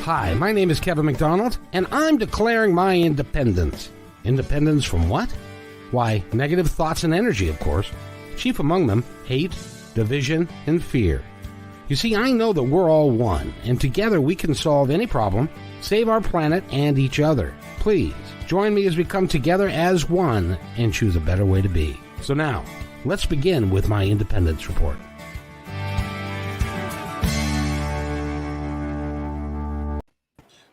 Hi, my name is Kevin McDonald, and I'm declaring my independence. Independence from what? Why, negative thoughts and energy, of course. Chief among them, hate, division, and fear. You see, I know that we're all one, and together we can solve any problem, save our planet and each other. Please, join me as we come together as one and choose a better way to be. So now, let's begin with my independence report.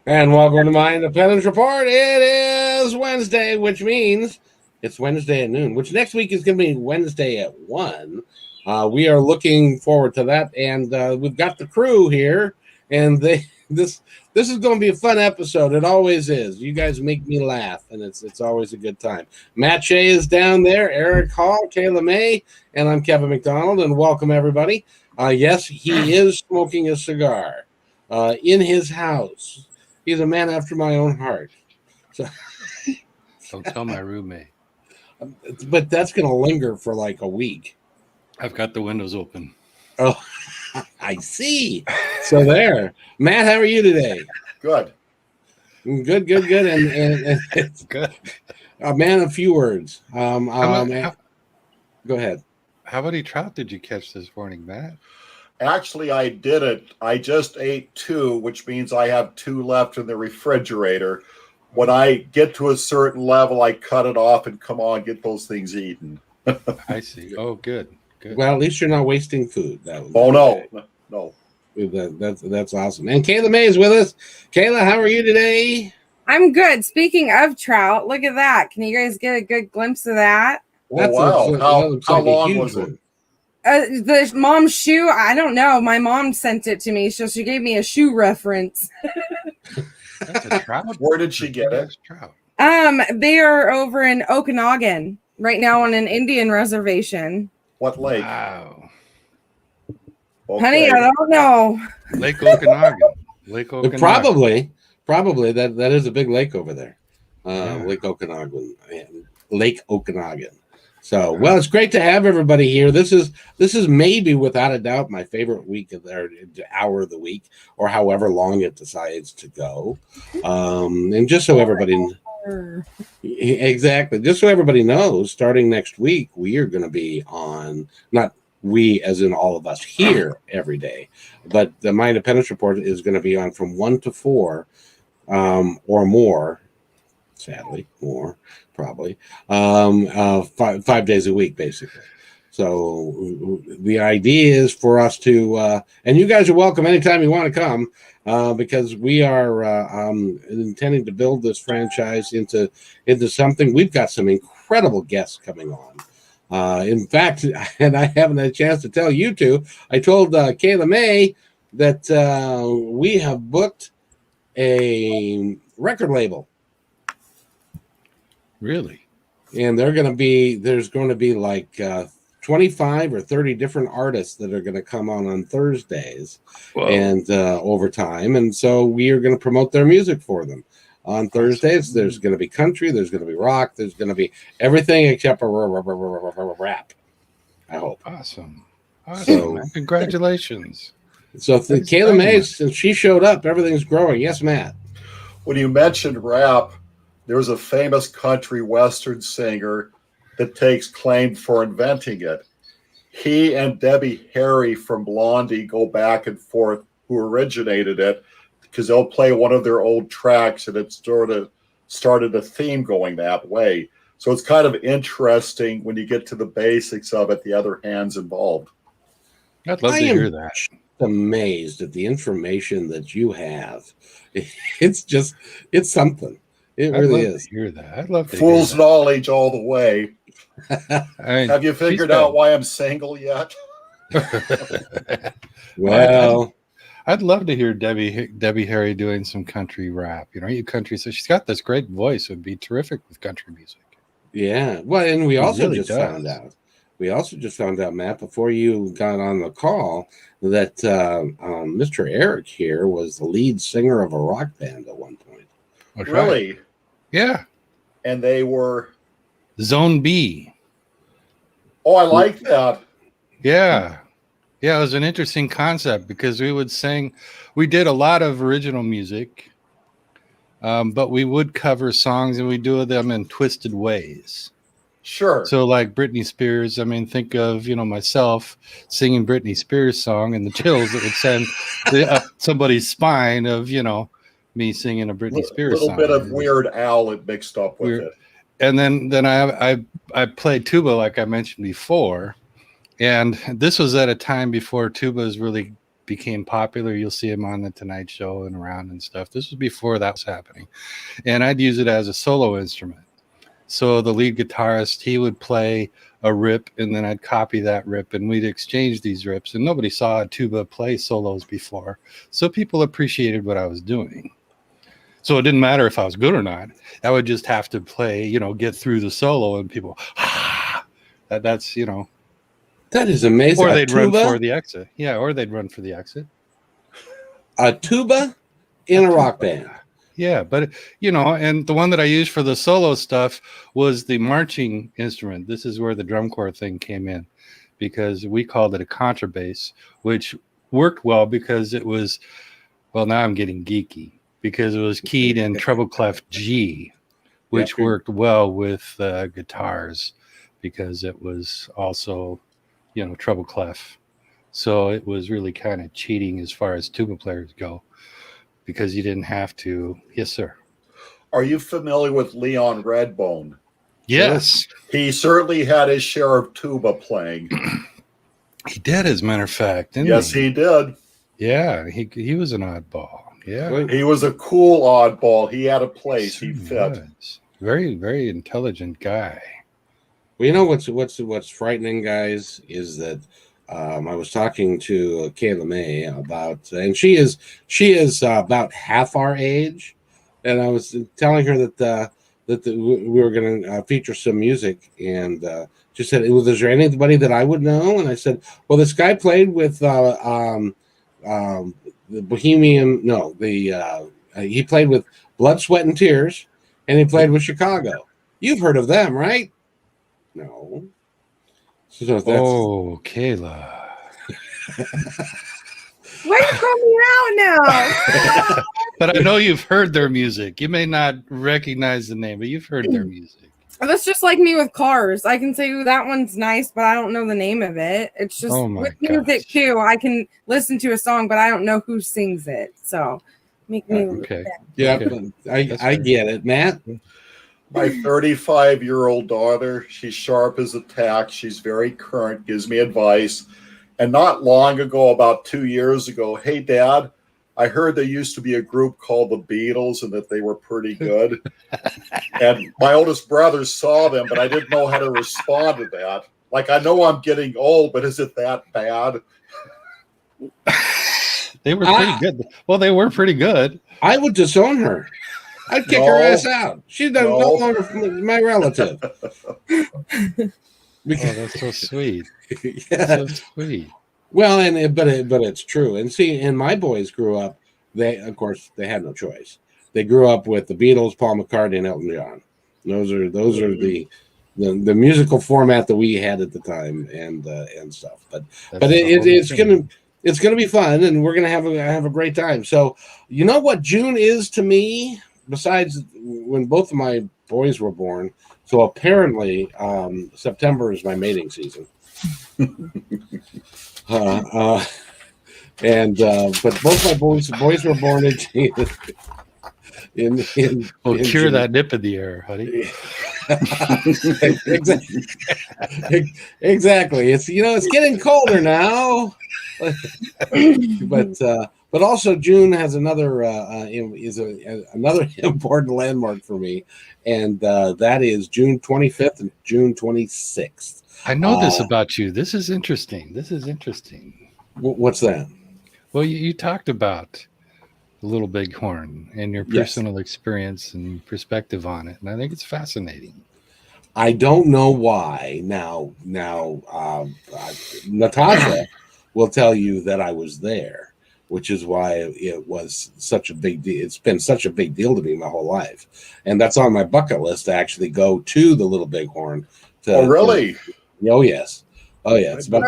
And welcome to my Independence Report. It is Wednesday, which means it's Wednesday at noon, which next week is going to be Wednesday at 1. We are looking forward to that, and we've got the crew here, and this is going to be a fun episode. It always is. You guys make me laugh, and it's always a good time. Matt Shea is down there, Eric Hall, Kayla May, and I'm Kevin McDonald, and welcome everybody. Yes, he is smoking a cigar in his house. He's a man after my own heart. So, don't tell my roommate. But that's going to linger for like a week. I've got the windows open. Oh, I see. So there. Matt, how are you today? Good. Good. And it's good. A man of few words. Go ahead. How many trout did you catch this morning, Matt? Actually, I didn't. I just ate 2, which means I have 2 left in the refrigerator. When I get to a certain level, I cut it off and come on, get those things eaten. I see. Oh, good. Well, at least you're not wasting food. No. That's awesome. And Kayla May is with us. Kayla, how are you today? I'm good. Speaking of trout, look at that. Can you guys get a good glimpse of that? Wow. How long was it? The mom's shoe, I don't know. My mom sent it to me, so she gave me a shoe reference. That's a trout. Where did she get it? Trout. They are over in Okanagan right now on an Indian reservation. What lake? Wow. Okay. Honey, I don't know. Lake Okanagan. Probably that is a big lake over there. Yeah. Lake Okanagan. So, well, it's great to have everybody here. This is maybe without a doubt my favorite week of the hour of the week, or however long it decides to go. And just so everybody knows, starting next week, we are going to be on, not we as in all of us here every day, but the My Independence Report is going to be on from 1 to 4 or more. Sadly, more probably 5 days a week, basically. So the idea is for us to, and you guys are welcome anytime you want to come, because we are intending to build this franchise into something. We've got some incredible guests coming on. In fact, and I haven't had a chance to tell you two, I told Kayla May that we have booked a record label. Really? And there's going to be like 25 or 30 different artists that are going to come on Thursdays. Whoa. And over time. And so we are going to promote their music for them. On Thursdays, there's going to be country, there's going to be rock, there's going to be everything except rap, I hope. Awesome. So, congratulations. So Kayla May, since she showed up, everything's growing. Yes, Matt. When you mentioned rap, there's a famous country western singer that takes claim for inventing it. He and Debbie Harry from Blondie go back and forth who originated it, because they'll play one of their old tracks and it sort of started a theme going that way. So it's kind of interesting when you get to the basics of it, the other hands involved. I'd love to hear that. I'm amazed at the information that you have. It's something. It really is. Hear that. I'd love to Fool's hear that. knowledge all the way. Have you figured out why I'm single yet? Well, I'd love to hear Debbie Harry doing some country rap. Country. So she's got this great voice. It would be terrific with country music. Yeah. Well, and we also really just found out, Matt, before you got on the call, that Mr. Eric here was the lead singer of a rock band at one point. That's really? Right. Yeah. And they were Zone B. Oh, I like that. Yeah. Yeah, it was an interesting concept because we would sing. We did a lot of original music, but we would cover songs and we do them in twisted ways. Sure. So, like Britney Spears, I mean, think of myself singing Britney Spears song and the chills that would send up somebody's spine of me singing a Britney Spears little song. bit of Weird Al mixed up with it. And then I played tuba like I mentioned before, and this was at a time before tubas really became popular. You'll see him on the Tonight Show and around and stuff. This was before that was happening, and I'd use it as a solo instrument. So the lead guitarist, he would play a rip, and then I'd copy that rip, and we'd exchange these rips. And nobody saw a tuba play solos before, so people appreciated what I was doing. So it didn't matter if I was good or not. I would just have to play, get through the solo, and people, that's. That is amazing. Or they'd run for the exit. Yeah, or they'd run for the exit. A tuba in a rock band. Yeah, but and the one that I used for the solo stuff was the marching instrument. This is where the drum corps thing came in, because we called it a contrabass, which worked well because it was, well, now I'm getting geeky, because it was keyed in treble clef G, which worked well with guitars because it was also, treble clef. So it was really kind of cheating as far as tuba players go, because you didn't have to. Yes, sir. Are you familiar with Leon Redbone? Yes. He certainly had his share of tuba playing. He did, as a matter of fact. Yes, he did. Yeah, he was an oddball. Yeah. He was a cool oddball. He had a place. He fit. Very, very intelligent guy. Well, what's frightening, guys, is that I was talking to Kayla May about, and she is about half our age, and I was telling her that we were going to feature some music, and she said, "Is there anybody that I would know?" And I said, "Well, this guy played with the Bohemian. No, he played with Blood, Sweat, and Tears, and he played with Chicago. You've heard of them, right?" No. So that's, Kayla. Why are you calling me out now? But I know you've heard their music. You may not recognize the name, but you've heard their music. That's just like me with cars. I can say, "Ooh, that one's nice," but I don't know the name of it. It's just with music too. I can listen to a song, but I don't know who sings it. So make me okay. Yeah, okay. I get it, Matt. My 35-year-old daughter, she's sharp as a tack. She's very current, gives me advice. And not long ago, about 2 years ago, "Hey, Dad, I heard there used to be a group called the Beatles and that they were pretty good." And my oldest brother saw them, but I didn't know how to respond to that. Like, I know I'm getting old, but is it that bad? They were pretty good. Well, they were pretty good. I would disown her. I'd kick her ass out. She's no longer my relative. Oh, that's so sweet. Yeah. That's so sweet. Well, but it's true. And see, and my boys grew up. They had no choice. They grew up with the Beatles, Paul McCartney, and Elton John. Those are the musical format that we had at the time, and stuff. But it's gonna be fun, and we're gonna have a great time. So you know what June is to me, besides when both of my boys were born. So apparently, September is my mating season. But both my boys were born in cure that nip in the air, honey. Exactly. It's it's getting colder now. But also June has another another important landmark for me, and that is June 25th and June 26th. I know this about you. This is interesting. What's that? Well, you talked about the Little Bighorn and your personal experience and perspective on it, and I think it's fascinating. I don't know why. Now, Natasha will tell you that I was there, which is why it was such a big deal. It's been such a big deal to me my whole life, and that's on my bucket list to actually go to the Little Bighorn. Oh, really? Oh, yes. It's about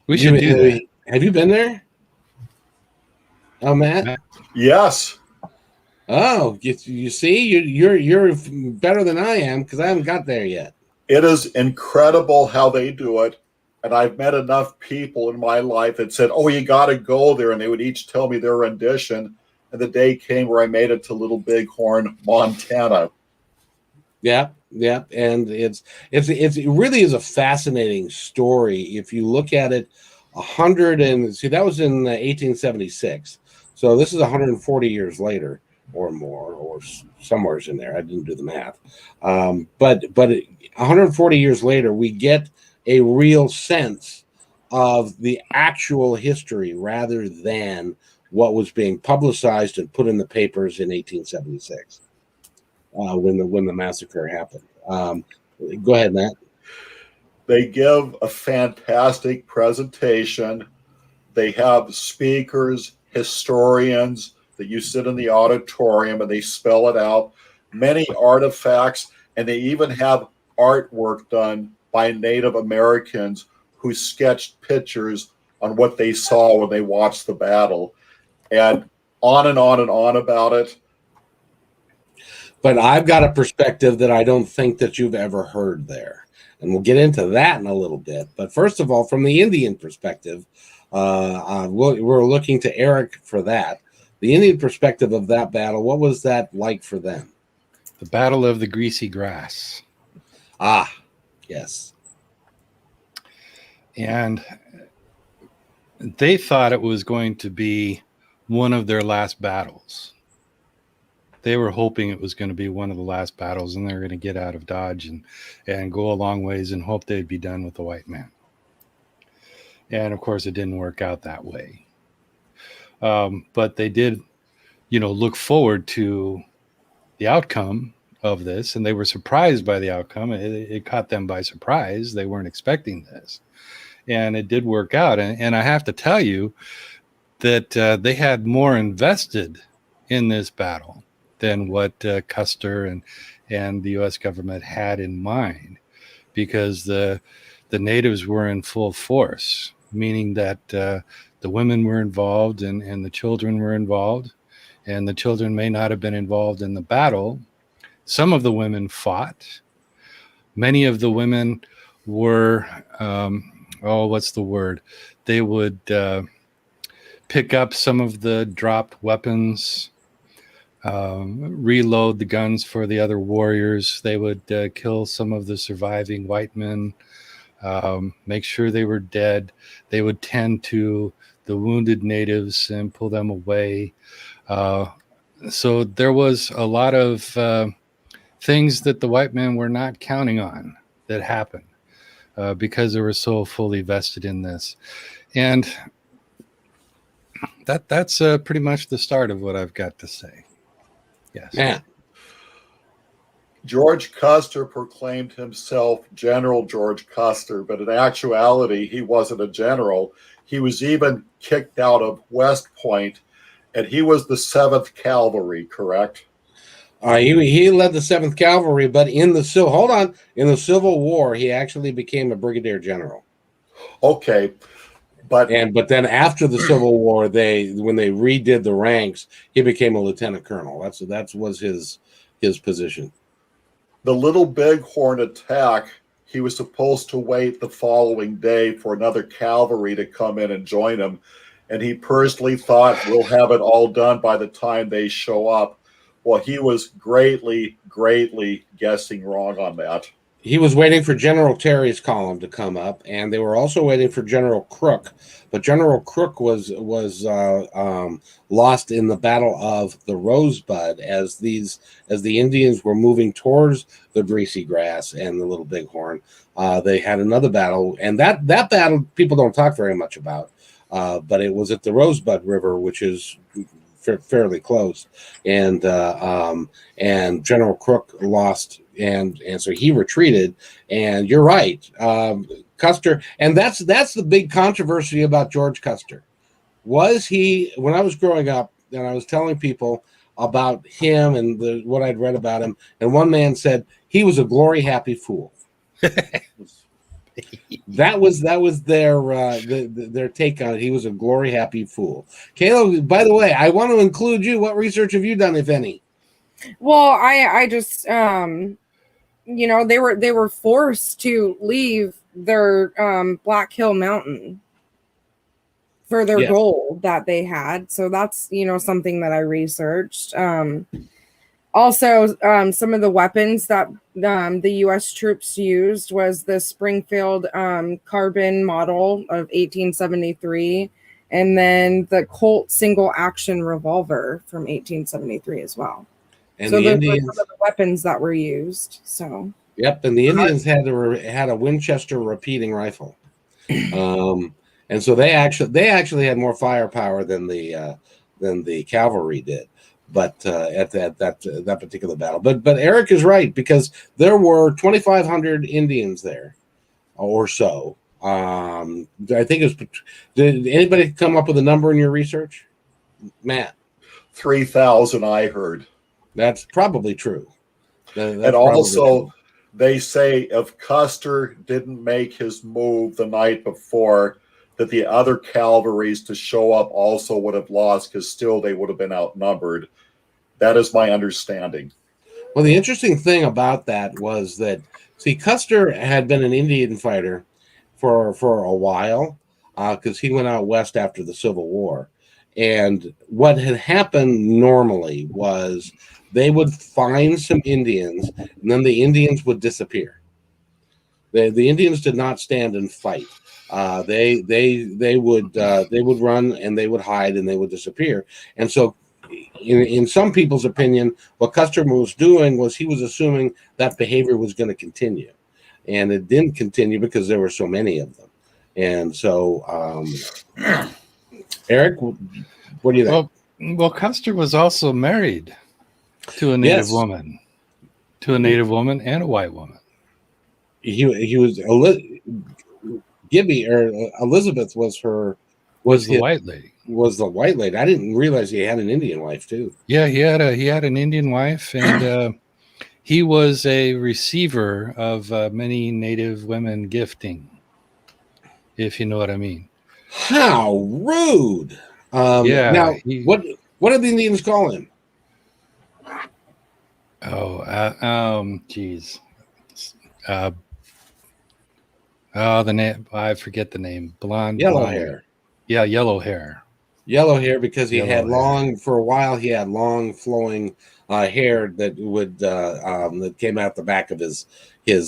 We should do that. Have you been there? Oh, Matt? Yes. Oh, you see, you're better than I am because I haven't got there yet. It is incredible how they do it. And I've met enough people in my life that said, oh, you got to go there. And they would each tell me their rendition. And the day came where I made it to Little Bighorn, Montana. Yeah, and it really is a fascinating story if you look at it. That was in 1876, so this is 140 years later or more, or somewhere's in there. I didn't do the math, but 140 years later, we get a real sense of the actual history rather than what was being publicized and put in the papers in 1876. When the massacre happened. Go ahead, Matt. They give a fantastic presentation. They have speakers, historians that you sit in the auditorium and they spell it out. Many artifacts, and they even have artwork done by Native Americans who sketched pictures on what they saw when they watched the battle. And on and on and on about it. But I've got a perspective that I don't think that you've ever heard there. And we'll get into that in a little bit. But first of all, from the Indian perspective, we're looking to Eric for that. The Indian perspective of that battle, what was that like for them? The Battle of the Greasy Grass. Ah, yes. And they thought it was going to be one of their last battles. They were hoping it was going to be one of the last battles and they're going to get out of Dodge and go a long ways and hope they'd be done with the white man. And of course, it didn't work out that way. But they did, look forward to the outcome of this, and they were surprised by the outcome. It caught them by surprise. They weren't expecting this. And it did work out. And I have to tell you that they had more invested in this battle than what Custer and the U.S. government had in mind, because the natives were in full force, meaning that the women were involved and the children were involved, and the children may not have been involved in the battle. Some of the women fought. Many of the women were, what's the word? They would pick up some of the dropped weapons, reload the guns for the other warriors. They would kill some of the surviving white men, make sure they were dead. They would tend to the wounded natives and pull them away. So there was a lot of things that the white men were not counting on that happened because they were so fully vested in this. And that's pretty much the start of what I've got to say. Yes. Yeah. George Custer proclaimed himself General George Custer, but in actuality, he wasn't a general. He was even kicked out of West Point, and he was the 7th Cavalry, correct? He led the 7th Cavalry, but in the Civil War, he actually became a brigadier general. Okay. But then after the Civil War, when they redid the ranks, he became a lieutenant colonel. That was his position. The Little Bighorn attack, he was supposed to wait the following day for another cavalry to come in and join him, and he personally thought we'll have it all done by the time they show up. Well, he was greatly, greatly guessing wrong on that. He was waiting for General Terry's column to come up, and they were also waiting for General Crook. But General Crook was lost in the Battle of the Rosebud as the Indians were moving towards the Greasy Grass and the Little Bighorn. They had another battle, and that battle people don't talk very much about. But it was at the Rosebud River, which is fairly close, and General Crook lost. And so he retreated, and you're right, Custer, and that's the big controversy about George Custer. Was he, when I was growing up and I was telling people about him and what I'd read about him, and one man said he was a glory happy fool. That was their take on it. He was a glory happy fool. Kayla, by the way, I want to include you. What research have you done, if any? Well, I just they were forced to leave their Black Hill Mountain for their goal that they had. So that's something that I researched. Also, some of the weapons that the U.S. troops used was the Springfield carbine model of 1873, and then the Colt single action revolver from 1873 as well. And so the those Indians, were some of the weapons that were used. So yep, and the Indians had a Winchester repeating rifle, and so they actually had more firepower than the cavalry did. But at that particular battle, but Eric is right, because there were 2,500 Indians there, or so. I think it was. Did anybody come up with a number in your research, Matt? 3,000, I heard. That's probably true. And also, they say if Custer didn't make his move the night before, that the other cavalries to show up also would have lost, because still they would have been outnumbered. That is my understanding. Well, the interesting thing about that was that, see, Custer had been an Indian fighter for a while, because he went out west after the Civil War. And what had happened normally was they would find some Indians, and then the Indians would disappear. The Indians did not stand and fight. They would run, and they would hide, and they would disappear. And so, in some people's opinion, what Custer was doing was he was assuming that behavior was going to continue, and it didn't continue because there were so many of them. And so, Eric, what do you think? Well, Custer was also married to a native woman, and a white woman. He was Gibby, or Elizabeth was the white lady. Was the white lady. I didn't realize he had an Indian wife too. Yeah, he had an Indian wife, and he was a receiver of many native women gifting, if you know what I mean. How rude! Now, what did the Indians call him? Geez. The name, I forget the name. Yellow hair. Yeah, yellow hair. Yellow hair, because he had long flowing hair that came out the back of his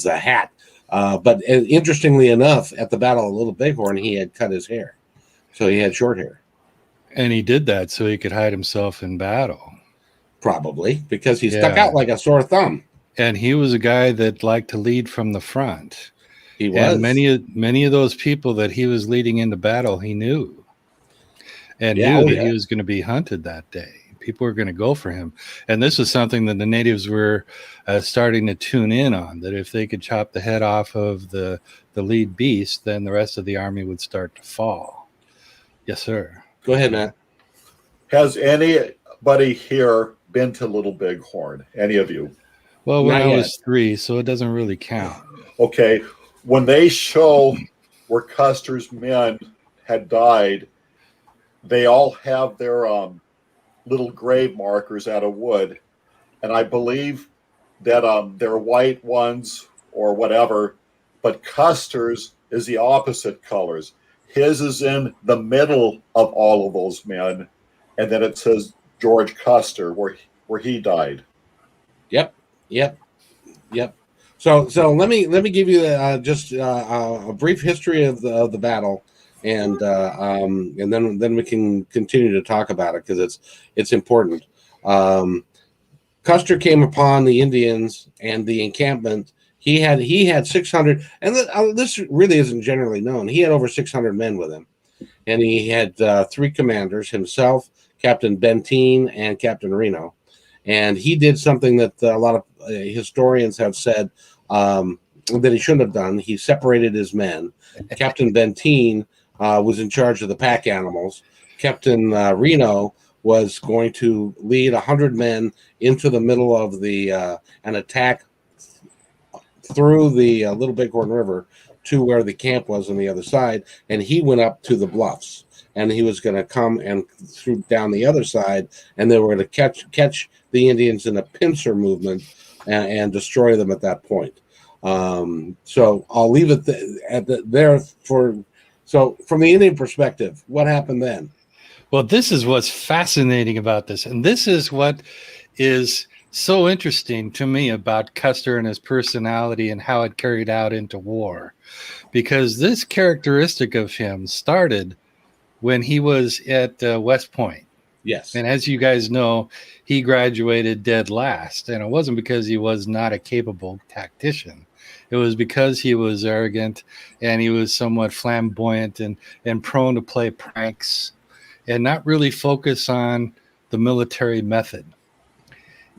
hat. But interestingly enough, at the Battle of Little Bighorn, he had cut his hair, so he had short hair. And he did that so he could hide himself in battle. Probably because he stuck out like a sore thumb. And he was a guy that liked to lead from the front. He was. And many of those people that he was leading into battle, he knew. And knew that he was going to be hunted that day. People were going to go for him. And this is something that the natives were starting to tune in on, that if they could chop the head off of the lead beast, then the rest of the army would start to fall. Yes, sir. Go ahead, Matt. Has anybody here been to Little Bighorn? Any of you? Well, when I was 3, so it doesn't really count. Okay. When they show where Custer's men had died, they all have their little grave markers out of wood. And I believe that they're white ones or whatever, but Custer's is the opposite colors. His is in the middle of all of those men, and then it says George Custer, where he died. Yep. So let me give you just a brief history of the battle, and then we can continue to talk about it because it's important. Custer came upon the Indians and the encampment. He had 600, and this really isn't generally known. He had over 600 men with him, and he had 3 commanders: himself, Captain Benteen, and Captain Reno. And he did something that a lot of historians have said that he shouldn't have done. He separated his men. Captain Benteen was in charge of the pack animals. Captain Reno was going to lead 100 men into the middle of an attack through the Little Bighorn River to where the camp was on the other side, and he went up to the bluffs, and he was going to come and through down the other side, and they were going to catch the Indians in a pincer movement and destroy them at that point. So I'll leave it there for. So from the Indian perspective, what happened then? Well, this is what's fascinating about this, and this is what is so interesting to me about Custer and his personality and how it carried out into war, because this characteristic of him started when he was at West Point. Yes. And as you guys know, he graduated dead last, and it wasn't because he was not a capable tactician. It was because he was arrogant and he was somewhat flamboyant and prone to play pranks and not really focus on the military method.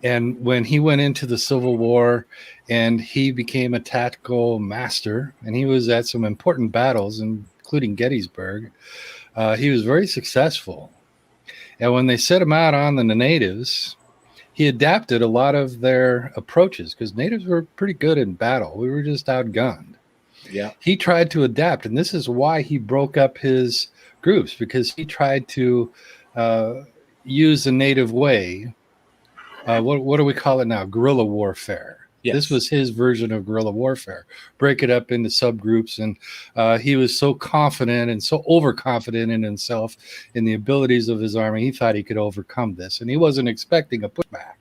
And when he went into the Civil War and he became a tactical master, and he was at some important battles, including Gettysburg, he was very successful. And when they set him out on the natives, he adapted a lot of their approaches because natives were pretty good in battle. We were just outgunned. Yeah. He tried to adapt, and this is why he broke up his groups, because he tried to use the native way. What do we call it now? Guerrilla warfare. Yes. This was his version of guerrilla warfare. Break it up into subgroups, and he was so confident and so overconfident in himself, in the abilities of his army, he thought he could overcome this, and he wasn't expecting a pushback.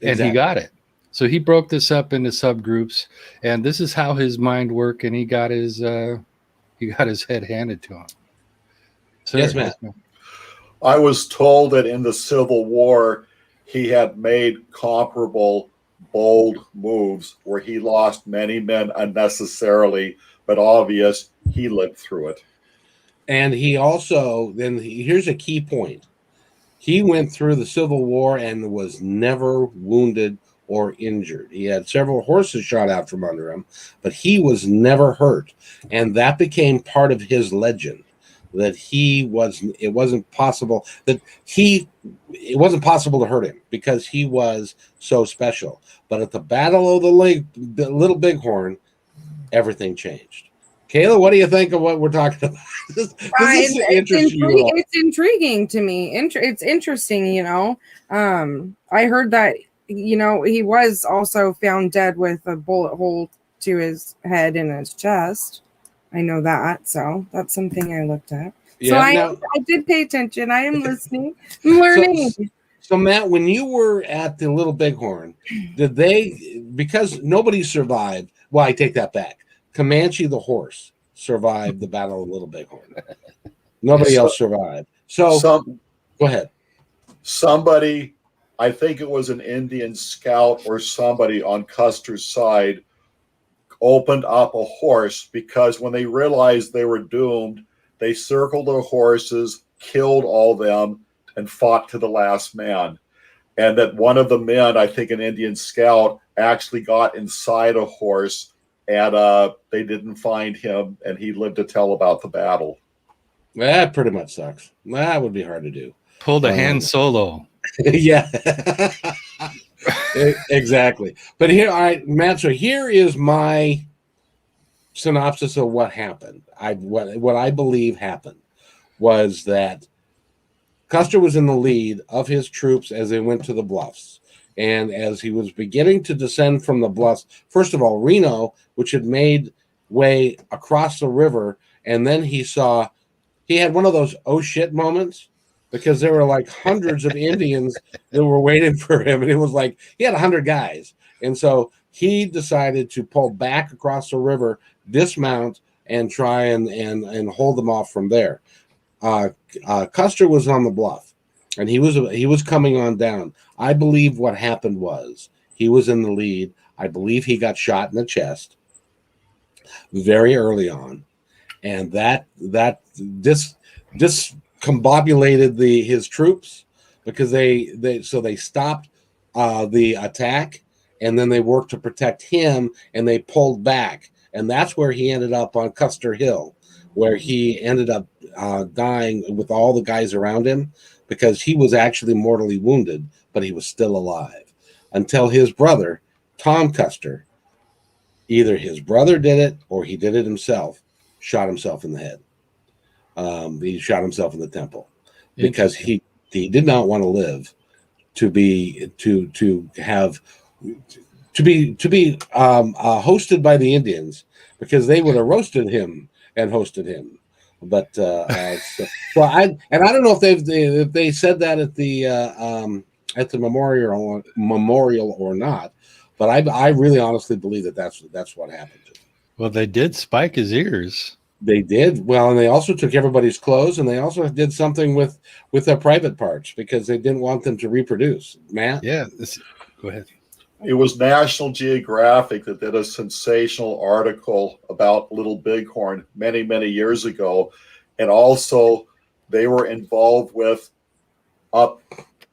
And he got it. So he broke this up into subgroups, and this is how his mind worked, and he got his head handed to him. So, yes, Matt. I was told that in the Civil War, he had made comparable bold moves where he lost many men unnecessarily, but obvious he lived through it. And he also, here's a key point. He went through the Civil War and was never wounded or injured. He had several horses shot out from under him, but he was never hurt. And that became part of his legend, that it wasn't possible to hurt him because he was so special. But at the Battle of the Little Bighorn, everything changed. Kayla, what do you think of what we're talking about? It's intriguing to me. It's interesting, I heard that, he was also found dead with a bullet hole to his head and his chest. I know that, so that's something I looked at. Yeah, so I did pay attention. I am listening. I'm learning. So Matt, when you were at the Little Bighorn, because nobody survived, well, I take that back. Comanche the horse survived the Battle of Little Bighorn. Nobody else survived. So go ahead. Somebody, I think it was an Indian scout or somebody on Custer's side, opened up a horse because when they realized they were doomed, they circled their horses, killed all them, and fought to the last man. And that one of the men, I think an Indian scout, actually got inside a horse, and they didn't find him, and he lived to tell about the battle. That pretty much sucks. That would be hard to do. Pulled a Han Solo. Yeah. Exactly. But here, all right, Matt, so here is my synopsis of what happened. What I believe happened was that Custer was in the lead of his troops as they went to the bluffs. And as he was beginning to descend from the bluffs, first of all, Reno, which had made way across the river, and then he had one of those oh shit moments, because there were like hundreds of Indians that were waiting for him, and it was like he had 100 guys. And so he decided to pull back across the river, dismount, and try and hold them off from there. Custer was on the bluff, and he was coming on down. I believe what happened was he was in the lead. I believe he got shot in the chest very early on, and that discombobulated his troops, because they stopped the attack, and then they worked to protect him, and they pulled back, and that's where he ended up on Custer Hill, where he ended up dying with all the guys around him, because he was actually mortally wounded, but he was still alive, until his brother, Tom Custer, Either his brother did it or he did it himself, shot himself in the head. He shot himself in the temple because he did not want to live to be hosted by the Indians, because they would have roasted him and hosted him. But so I don't know if they said that at the memorial or not, but I really honestly believe that that's what happened. Well, they did spike his ears. They did. Well, and they also took everybody's clothes, and they also did something with their private parts because they didn't want them to reproduce. Matt? Yeah. Go ahead. It was National Geographic that did a sensational article about Little Bighorn many, many years ago. And also they were involved with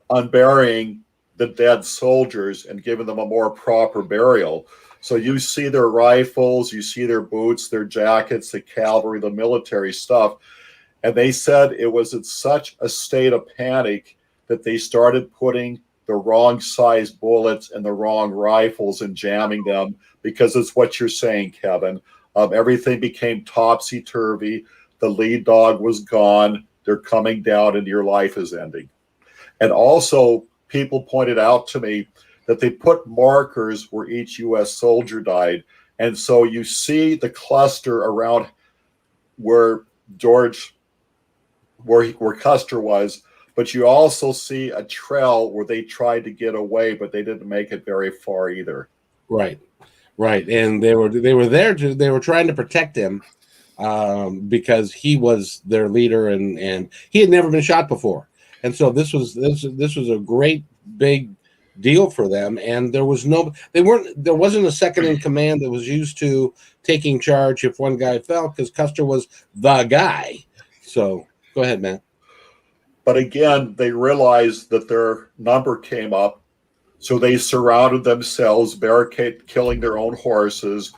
unburying the dead soldiers and giving them a more proper burial. So you see their rifles, you see their boots, their jackets, the cavalry, the military stuff. And they said it was in such a state of panic that they started putting the wrong size bullets and the wrong rifles and jamming them, because it's what you're saying, Kevin. Everything became topsy-turvy. The lead dog was gone. They're coming down and your life is ending. And also, people pointed out to me that they put markers where each U.S. soldier died. And so you see the cluster around where Custer was, but you also see a trail where they tried to get away, but they didn't make it very far either. Right. And they were trying to protect him because he was their leader, and he had never been shot before. And so this was a great big deal for them, and there wasn't a second in command that was used to taking charge if one guy fell, because Custer was the guy. So go ahead, man. But again, they realized that their number came up, so they surrounded themselves, killing their own horses,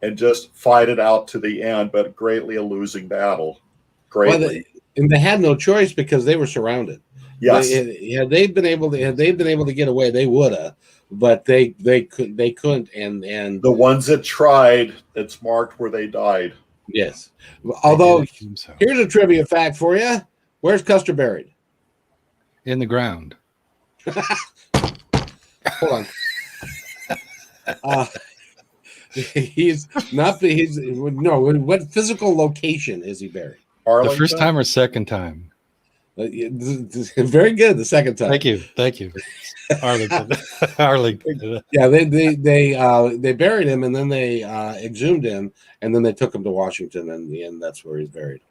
and just fight it out to the end, but greatly a losing battle. Greatly. And they had no choice because they were surrounded. Yes. Had they been able to get away, they would have, but they couldn't. And the ones that tried, it's marked where they died. Yes. Although here's a trivia fact for you: where's Custer buried? In the ground. Hold on. What physical location is he buried? Arlington? The first time or second time? Very good. The second time. Thank you. Arlington. Yeah, they buried him, and then they exhumed him, and then they took him to Washington, and that's where he's buried.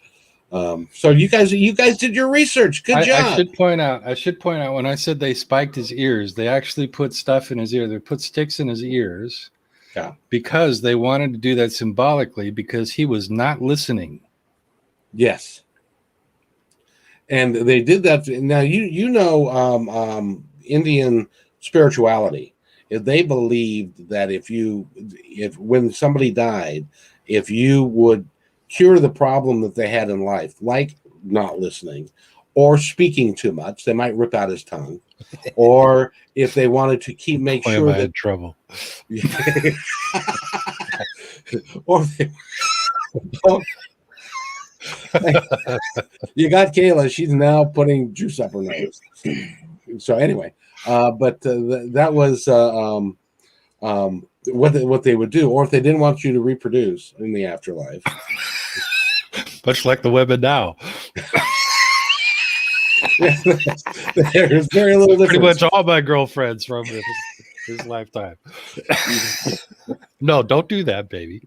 So you guys did your research. Good job. I should point out when I said they spiked his ears, they actually put stuff in his ear. They put sticks in his ears. Yeah. Because they wanted to do that symbolically, because he was not listening. Yes. And they did that. Now Indian spirituality. If they believed that if when somebody died, if you would cure the problem that they had in life, like not listening or speaking too much, they might rip out his tongue. Or if they wanted to make sure that trouble. Or you got Kayla. She's now putting juice up her nose. So anyway, but that was what they would do. Or if they didn't want you to reproduce in the afterlife, much like the women now. There's very little difference. Pretty much all my girlfriends from his lifetime. No, don't do that, baby.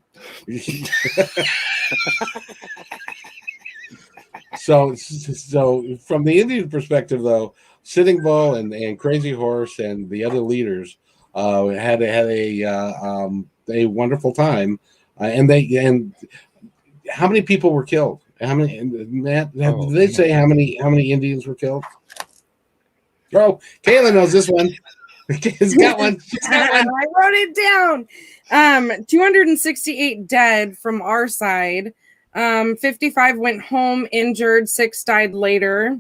So from the Indian perspective, though, Sitting Bull and Crazy Horse and the other leaders had a wonderful time, and how many people were killed? How many? Matt, did they say how many Indians were killed? Oh, Kayla knows this one. She's got one. I wrote it down. 268 dead from our side. 55 went home injured. 6 died later.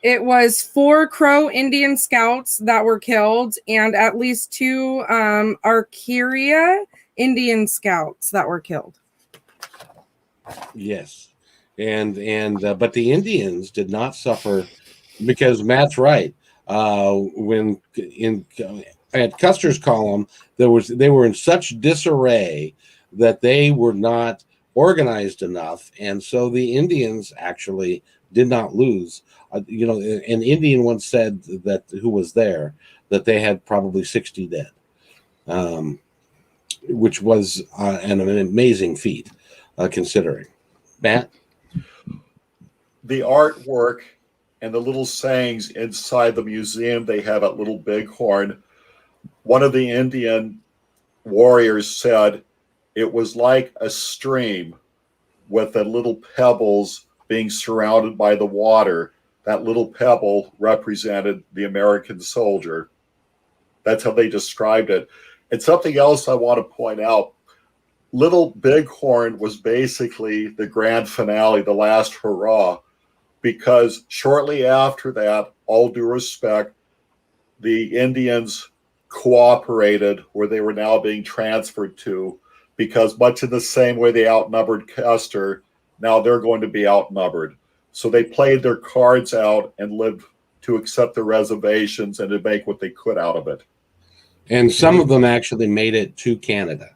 It was 4 Crow Indian scouts that were killed, and at least 2 Arcaria Indian scouts that were killed. Yes, and but the Indians did not suffer because Matt's right. When in at Custer's column, they were in such disarray that they were not organized enough, and so the Indians actually did not lose. An Indian once said that who was there that they had probably 60 dead, which was an amazing feat considering. Matt? The artwork and the little sayings inside the museum they have at Little Bighorn. One of the Indian warriors said it was like a stream with the little pebbles being surrounded by the water. That little pebble represented the American soldier. That's how they described it. And something else I want to point out, Little Bighorn was basically the grand finale, the last hurrah, because shortly after that, all due respect, the Indians cooperated where they were now being transferred to, because much in the same way they outnumbered Custer, now they're going to be outnumbered. So they played their cards out and lived to accept the reservations and to make what they could out of it. And some of them actually made it to Canada.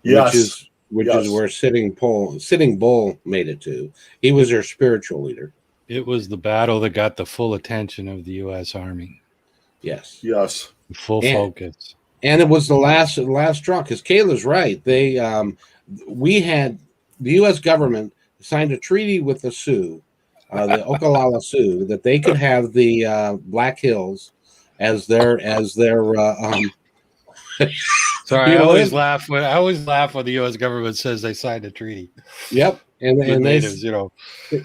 Yes. Which is where Sitting Bull made it to. He was their spiritual leader. It was the battle that got the full attention of the U.S. Army. Yes. Yes. Full focus. And it was the last straw, because Kayla's right. The U.S. government signed a treaty with the Sioux, the Oglala Sioux, that they could have the Black Hills as their Sorry, I always laugh when the U.S. government says they signed a treaty. Yep, and natives,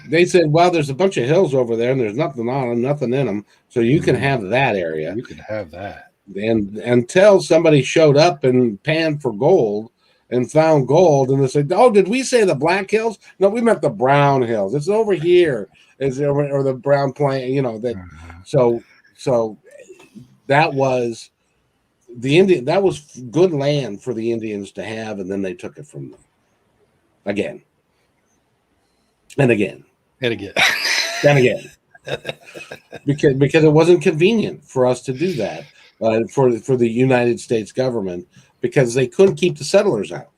they said, well, there's a bunch of hills over there, and there's nothing on them, nothing in them, so you can have that area. You can have that. And until somebody showed up and panned for gold and found gold, and they said, "Oh, did we say the Black Hills? No, we meant the Brown Hills. It's over here. Is or the Brown Plain? That." So that was the Indian. That was good land for the Indians to have, and then they took it from them again and again and again and again because it wasn't convenient for us to do that for the United States government, because they couldn't keep the settlers out,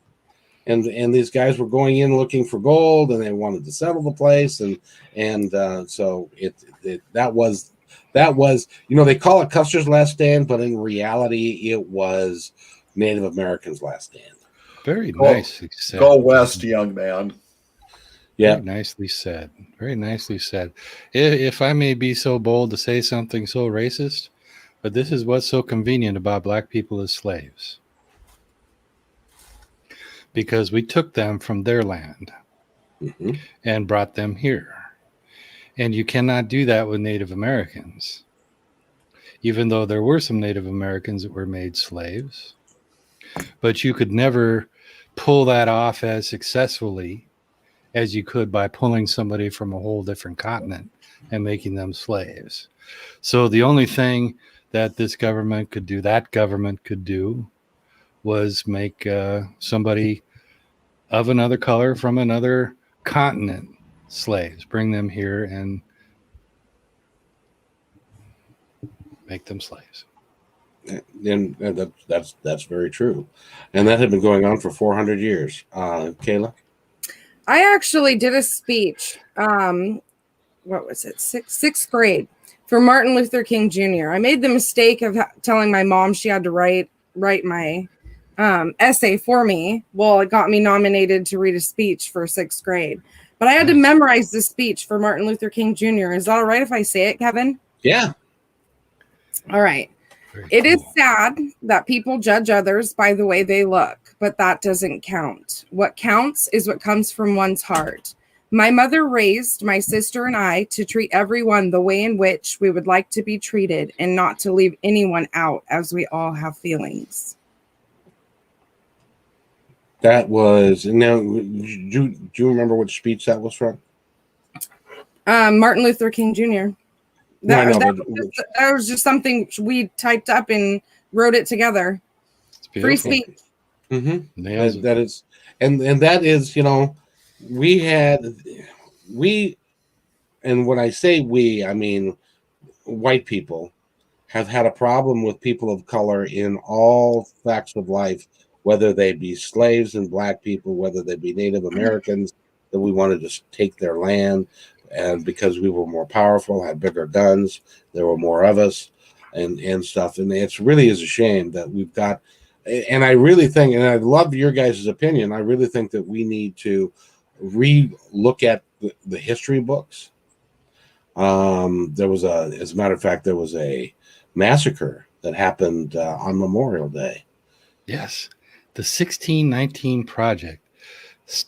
and these guys were going in looking for gold, and they wanted to settle the place, and so that was they call it Custer's last stand, but in reality it was Native Americans' last stand. Very nicely said. Go west, young man. Yeah, very nicely said. Very nicely said. If I may be so bold to say something so racist, but this is what's so convenient about Black people as slaves. Because we took them from their land and brought them here. And you cannot do that with Native Americans. Even though there were some Native Americans that were made slaves. But you could never pull that off as successfully as you could by pulling somebody from a whole different continent and making them slaves. So the only thing that that government could do was make somebody of another color from another continent slaves, bring them here and make them slaves. And that's very true, and that had been going on for 400 years. Kayla, I actually did a speech. What was it? Sixth grade for Martin Luther King Jr. I made the mistake of telling my mom she had to write my essay for me. Well, it got me nominated to read a speech for 6th grade, but I had to memorize the speech for Martin Luther King Jr. Is that all right if I say it, Kevin? Yeah. All right. It is sad that people judge others by the way they look, but that doesn't count. What counts is what comes from one's heart. My mother raised my sister and I to treat everyone the way in which we would like to be treated and not to leave anyone out, as we all have feelings. That was, now, do you remember which speech that was from? Martin Luther King Jr. No, I know, That was just something we typed up and wrote it together. Free speech. Mm-hmm. That is, and that is, we, and when I say we, I mean white people have had a problem with people of color in all facts of life, whether they be slaves and black people, whether they be Native Americans, that we wanted to take their land, and because we were more powerful, had bigger guns, there were more of us, and stuff. And it's really is a shame that we've got. And I really think, and I love your guys' opinion, I really think that we need to look at the history books. There was as a matter of fact, there was a massacre that happened on Memorial Day. Yes, the 1619 Project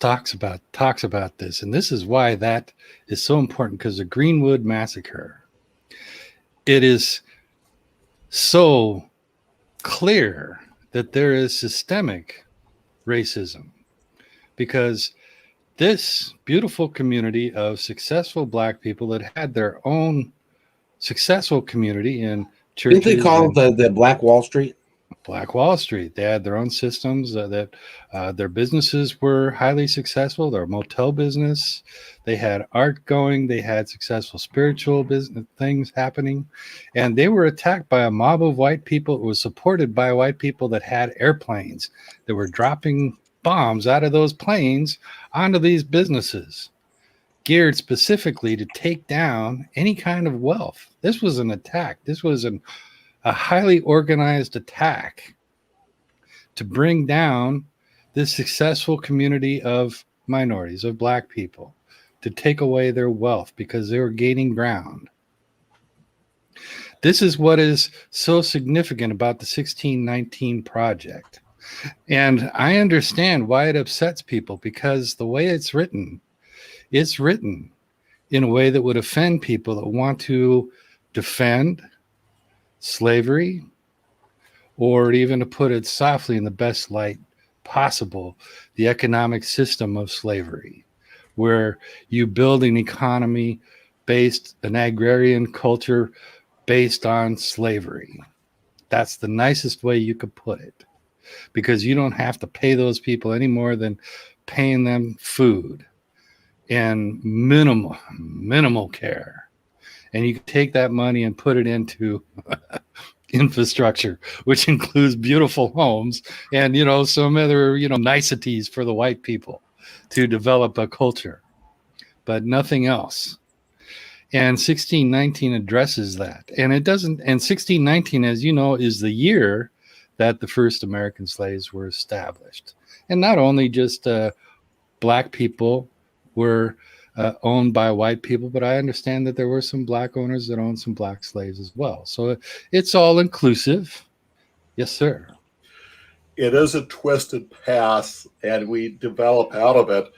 talks about this, and this is why that is so important, because the Greenwood Massacre, it is so clear that there is systemic racism, because this beautiful community of successful black people that had their own successful community in churches. Didn't they call it the Black Wall Street? Black Wall Street. They had their own systems that their businesses were highly successful. Their motel business, they had art going, they had successful spiritual business things happening, and they were attacked by a mob of white people. It was supported by white people that had airplanes that were dropping bombs out of those planes onto these businesses, geared specifically to take down any kind of wealth. This was an attack. This was a highly organized attack to bring down this successful community of minorities, of black people, to take away their wealth because they were gaining ground. This is what is so significant about the 1619 Project. And I understand why it upsets people, because the way it's written in a way that would offend people that want to defend slavery, or even to put it softly in the best light possible, the economic system of slavery, where you build an economy an agrarian culture based on slavery. That's the nicest way you could put it, because you don't have to pay those people any more than paying them food and minimal care. And you can take that money and put it into infrastructure, which includes beautiful homes and, some other, niceties for the white people to develop a culture, but nothing else. And 1619 addresses that. And it doesn't, and 1619, as you know, is the year that the first American slaves were established. And not only just black people were owned by white people, but I understand that there were some black owners that owned some black slaves as well. So it's all inclusive. Yes, sir. It is a twisted path, and we develop out of it.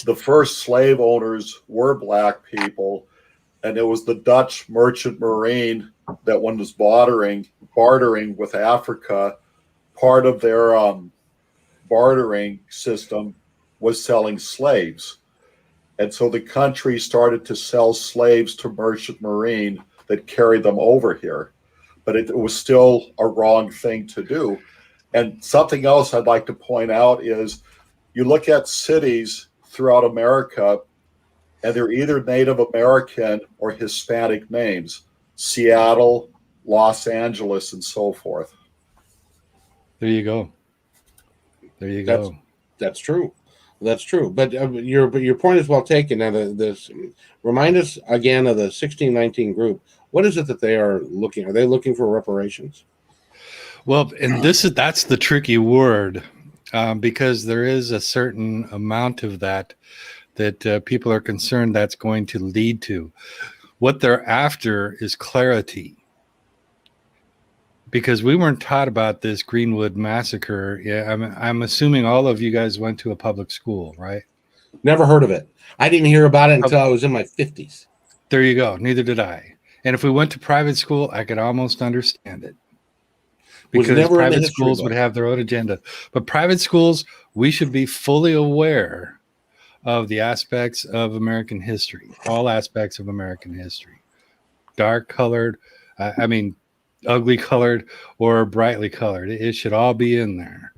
The first slave owners were black people, and it was the Dutch merchant marine that, when was bartering with Africa, part of their bartering system was selling slaves. And so the country started to sell slaves to merchant marine that carried them over here. But it was still a wrong thing to do. And something else I'd like to point out is, you look at cities throughout America, and they're either Native American or Hispanic names: Seattle, Los Angeles, and so forth. There you go. That's true. That's true. But your point is well taken. Now, remind us again of the 1619 group. What is it that they are looking? Are they looking for reparations? Well, and that's the tricky word, because there is a certain amount of that people are concerned that's going to lead to. What they're after is clarity, because we weren't taught about this Greenwood Massacre. Yeah, I'm assuming all of you guys went to a public school, right? Never heard of it. I didn't hear about it until I was in my 50s. There you go. Neither did I. And if we went to private school, I could almost understand it, because private schools would have their own agenda. But private schools, we should be fully aware of the aspects of American history, all aspects of American history. dark colored, ugly colored or brightly colored. It should all be in there.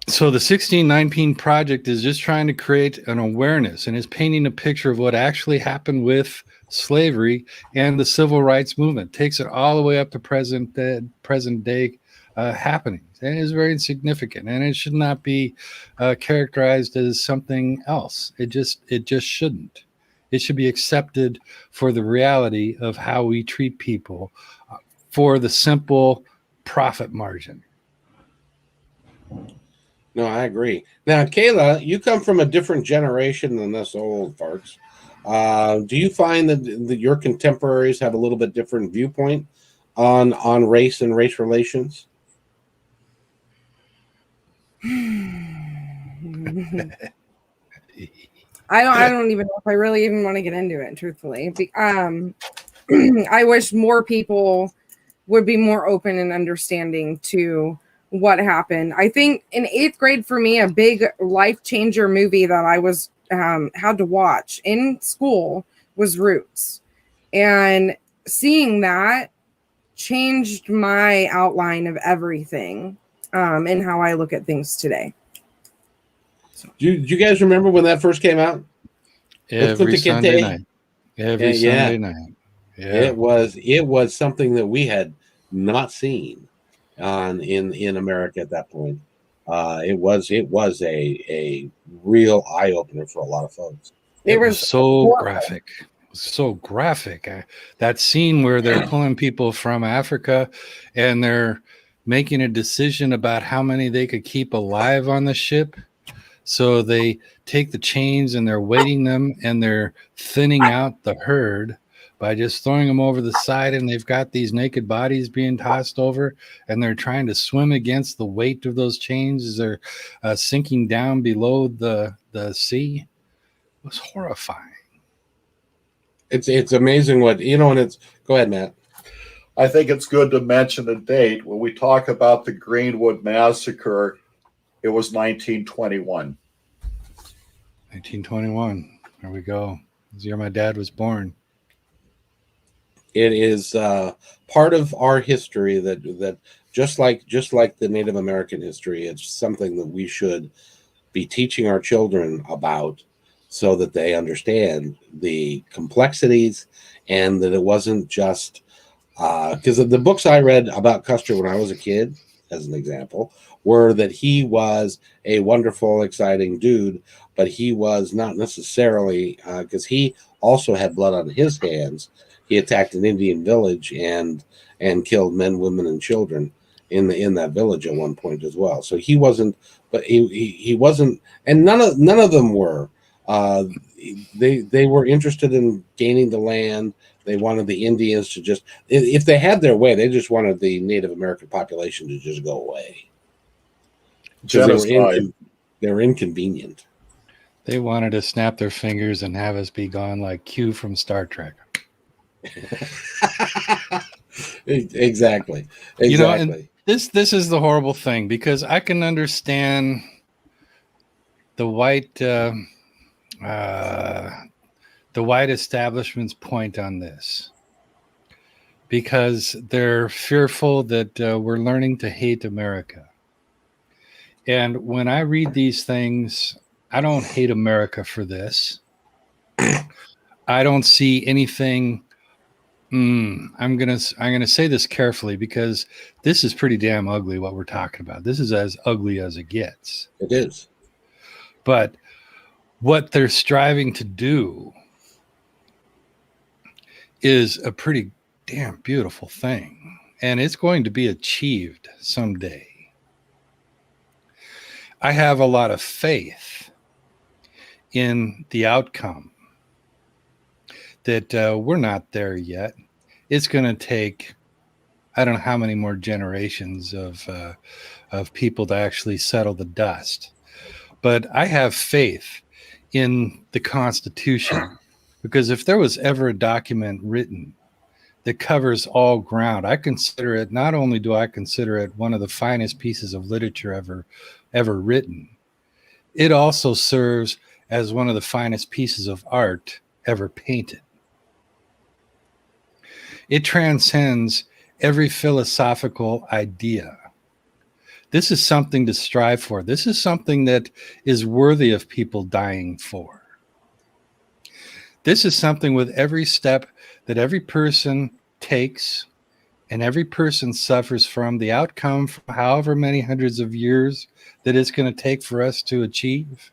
So the 1619 Project is just trying to create an awareness and is painting a picture of what actually happened with slavery and the civil rights movement. Takes it all the way up to present day happenings, and is very significant. And it should not be characterized as something else. It just shouldn't. It should be accepted for the reality of how we treat people for the simple profit margin. No, I agree. Now, Kayla, you come from a different generation than us old farts. Do you find that your contemporaries have a little bit different viewpoint on race and race relations? I don't even know if I really even want to get into it, truthfully. I wish more people would be more open and understanding to what happened. I think in 8th grade for me, a big life changer movie that I was had to watch in school was Roots, and seeing that changed my outline of everything and how I look at things today. Do you guys remember when that first came out? Every Sunday night. Sunday night. Yeah. It was something that we had not seen in America at that point. It was a real eye opener for a lot of folks. It was so graphic. So graphic. That scene where they're pulling people from Africa and they're making a decision about how many they could keep alive on the ship. So they take the chains and they're weighting them and they're thinning out the herd by just throwing them over the side, and they've got these naked bodies being tossed over, and they're trying to swim against the weight of those chains as they're sinking down below the sea. It was horrifying. It's amazing what, and it's, go ahead, Matt. I think it's good to mention the date. When we talk about the Greenwood Massacre, it was 1921. 1921. There we go. It was the year my dad was born. It is part of our history that just like the Native American history, it's something that we should be teaching our children about so that they understand the complexities, and that it wasn't just because the books I read about Custer when I was a kid, as an example, were that he was a wonderful, exciting dude, but he was not necessarily, because he also had blood on his hands. He attacked an Indian village and killed men, women, and children in that village at one point as well. So he wasn't, but he wasn't, and none of them were. They were interested in gaining the land. They wanted the Indians to just, if they had their way, they just wanted the Native American population to just go away. Genocide. They were inconvenient. They wanted to snap their fingers and have us be gone like Q from Star Trek. Exactly. And this is the horrible thing, because I can understand the white establishment's point on this, because they're fearful that we're learning to hate America. And when I read these things, I don't hate America for this. I don't see anything. I'm gonna say this carefully, because this is pretty damn ugly what we're talking about. This is as ugly as it gets. It is. But what they're striving to do is a pretty damn beautiful thing, and it's going to be achieved someday. I have a lot of faith in the outcome, that we're not there yet. It's going to take, I don't know how many more generations of people to actually settle the dust. But I have faith in the Constitution, because if there was ever a document written that covers all ground, I consider it, not only do I consider it one of the finest pieces of literature ever written, it also serves as one of the finest pieces of art ever painted. It transcends every philosophical idea. This is something to strive for. This is something that is worthy of people dying for. This is something with every step that every person takes and every person suffers from, the outcome for however many hundreds of years that it's going to take for us to achieve.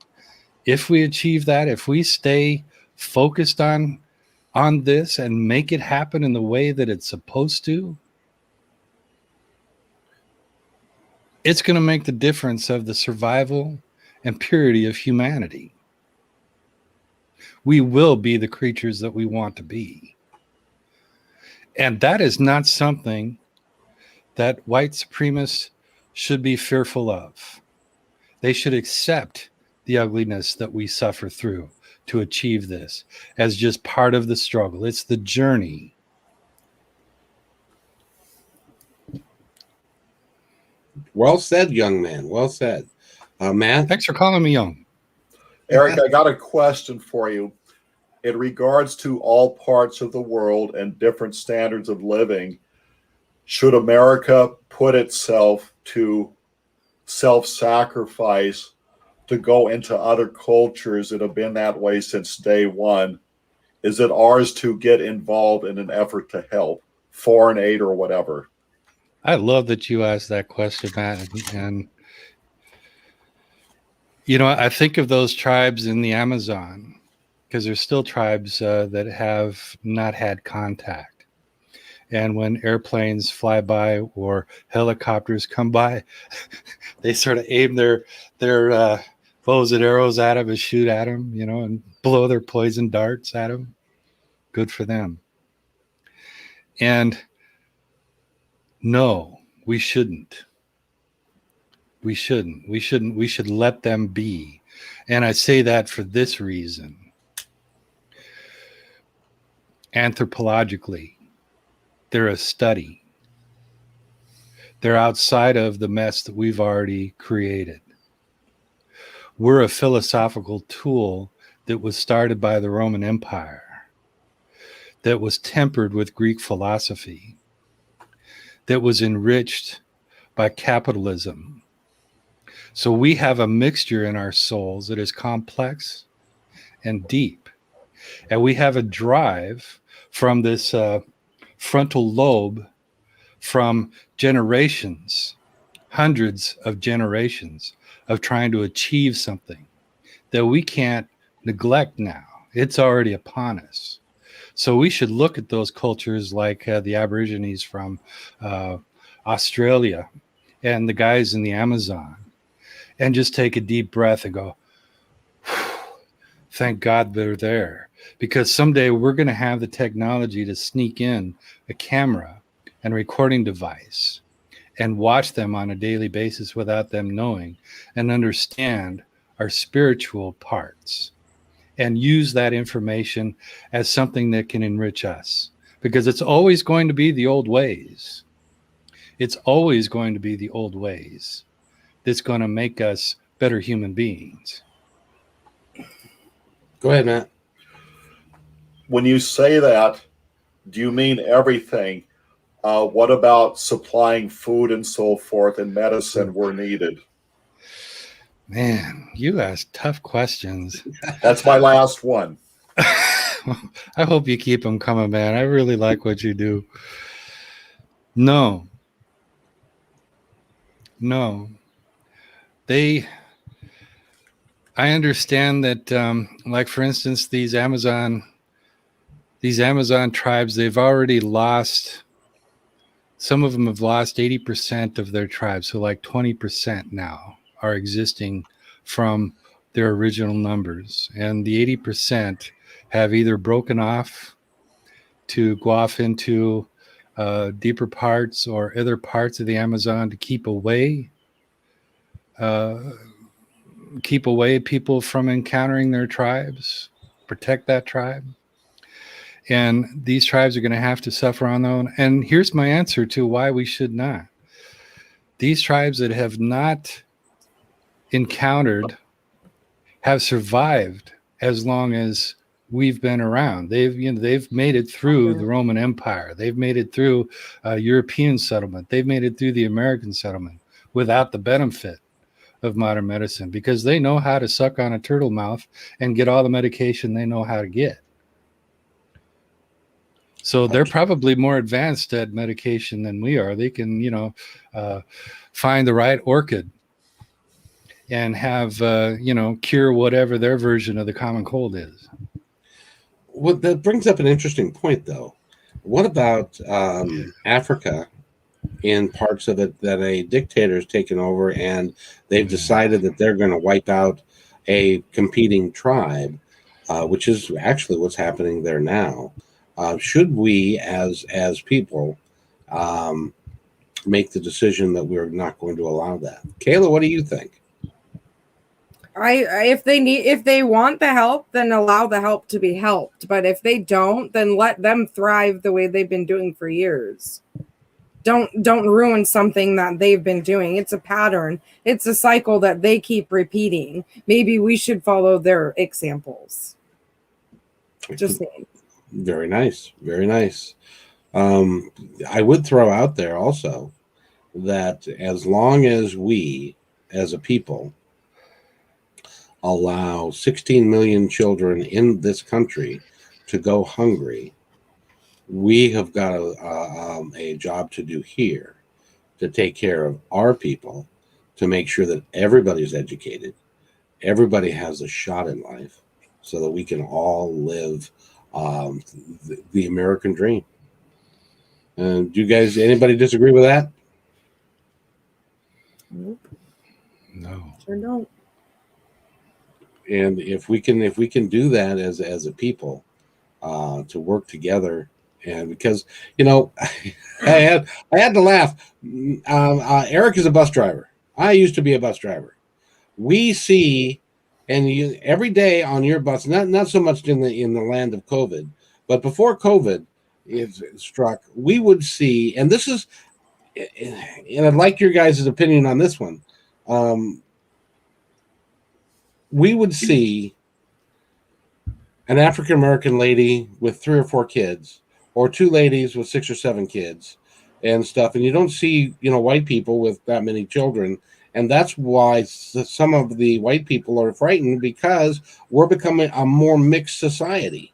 If we achieve that, if we stay focused on this and make it happen in the way that it's supposed to, it's going to make the difference of the survival and purity of humanity. We will be the creatures that we want to be. And that is not something that white supremacists should be fearful of. They should accept the ugliness that we suffer through to achieve this as just part of the struggle. It's the journey. Well said, young man. Well said. Matt? Thanks for calling me young. Eric, I got a question for you. In regards to all parts of the world and different standards of living, should America put itself to self-sacrifice to go into other cultures that have been that way since day one? Is it ours to get involved in an effort to help, foreign aid or whatever? I love that you asked that question, Matt. And, you know, I think of those tribes in the Amazon, because there's still tribes that have not had contact. And when airplanes fly by or helicopters come by, they sort of aim their bows and arrows at them and shoot at them, you know, and blow their poison darts at them. Good for them. And no, we shouldn't. We shouldn't. We should let them be. And I say that for this reason. Anthropologically, they're a study. They're outside of the mess that we've already created. We're a philosophical tool that was started by the Roman Empire, that was tempered with Greek philosophy, that was enriched by capitalism. So we have a mixture in our souls that is complex and deep. And we have a drive from this frontal lobe from generations, hundreds of generations of trying to achieve something that we can't neglect now. It's already upon us. So we should look at those cultures like the Aborigines from Australia and the guys in the Amazon and just take a deep breath and go, thank God they're there. Because someday we're going to have the technology to sneak in a camera and recording device and watch them on a daily basis without them knowing and understand our spiritual parts and use that information as something that can enrich us. Because it's always going to be the old ways. It's always going to be the old ways that's going to make us better human beings. Go ahead, Matt. When you say that, do you mean everything? What about supplying food and so forth and medicine where needed? Man, you ask tough questions. That's my last one. I hope you keep them coming, man. I really like what you do. No. I understand that, like, for instance, these Amazon tribes, they've already lost, some of them have lost 80% of their tribes. So like 20% now are existing from their original numbers. And the 80% have either broken off to go off into deeper parts or other parts of the Amazon to keep away people from encountering their tribes, protect that tribe. And these tribes are going to have to suffer on their own. And here's my answer to why we should not. These tribes that have not encountered have survived as long as we've been around. They've made it through the Roman Empire. They've made it through European settlement. They've made it through the American settlement without the benefit of modern medicine, because they know how to suck on a turtle mouth and get all the medication they know how to get. So they're probably more advanced at medication than we are. They can, find the right orchid and have, cure whatever their version of the common cold is. Well, that brings up an interesting point, though. What about Africa, in parts of it that a dictator's taken over and they've decided that they're going to wipe out a competing tribe, which is actually what's happening there now? Should we, as people, make the decision that we're not going to allow that? Kayla, what do you think? If they want the help, then allow the help to be helped. But if they don't, then let them thrive the way they've been doing for years. Don't ruin something that they've been doing. It's a pattern. It's a cycle that they keep repeating. Maybe we should follow their examples. Just saying. Very nice. Very nice. I would throw out there also that as long as we, as a people, allow 16 million children in this country to go hungry, we have got a job to do here to take care of our people, to make sure that everybody's educated, everybody has a shot in life, so that we can all live the American dream. Do you guys, anybody disagree with that? Nope. No. Sure don't. And if we can do that as a people, to work together, and because I had to laugh. Eric is a bus driver. I used to be a bus driver. We see, and every day on your bus, not so much in the land of COVID, but before COVID is struck, we would see, and this is, and I'd like your guys' opinion on this one. We would see an African American lady with 3 or 4 kids, or 2 ladies with 6 or 7 kids and stuff. And you don't see, white people with that many children. And that's why some of the white people are frightened, because we're becoming a more mixed society.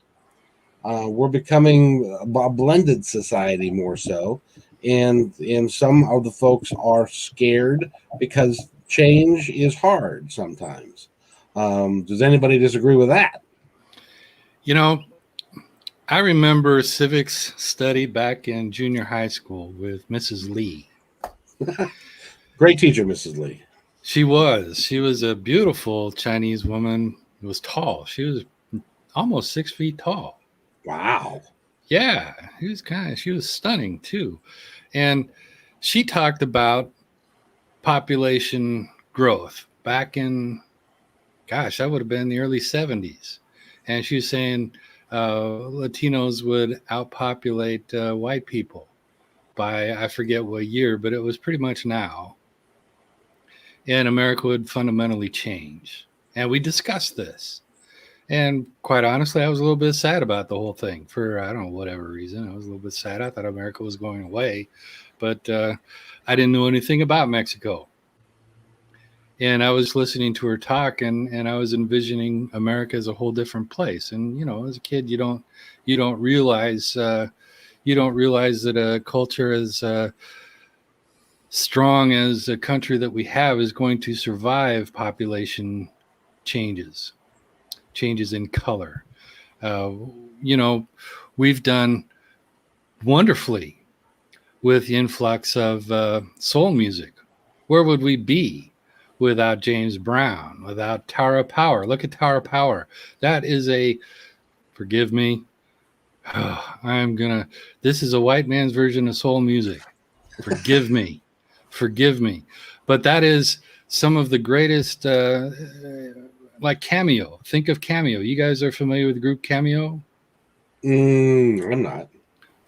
We're becoming a blended society more so. And some of the folks are scared because change is hard sometimes. Does anybody disagree with that? I remember civics study back in junior high school with Mrs. Lee. Great teacher, Mrs. Lee. She was a beautiful Chinese woman. Who was tall. She was almost 6 feet tall. Wow. Yeah, she was stunning too. And she talked about population growth back in, that would have been the early 70s. And she was saying Latinos would outpopulate white people by, I forget what year, but it was pretty much now. And America would fundamentally change. And we discussed this. And quite honestly, I was a little bit sad about the whole thing for, I don't know, whatever reason. I was a little bit sad. I thought America was going away. But I didn't know anything about Mexico. And I was listening to her talk, and I was envisioning America as a whole different place. And, as a kid, you don't realize that a culture as strong as a country that we have is going to survive population changes in color. We've done wonderfully with the influx of soul music. Where would we be without James Brown, without Tower of Power? Look at Tower of Power. That is forgive me, this is a white man's version of soul music. Forgive me. But that is some of the greatest, like Cameo. Think of Cameo. You guys are familiar with the group Cameo? I'm not.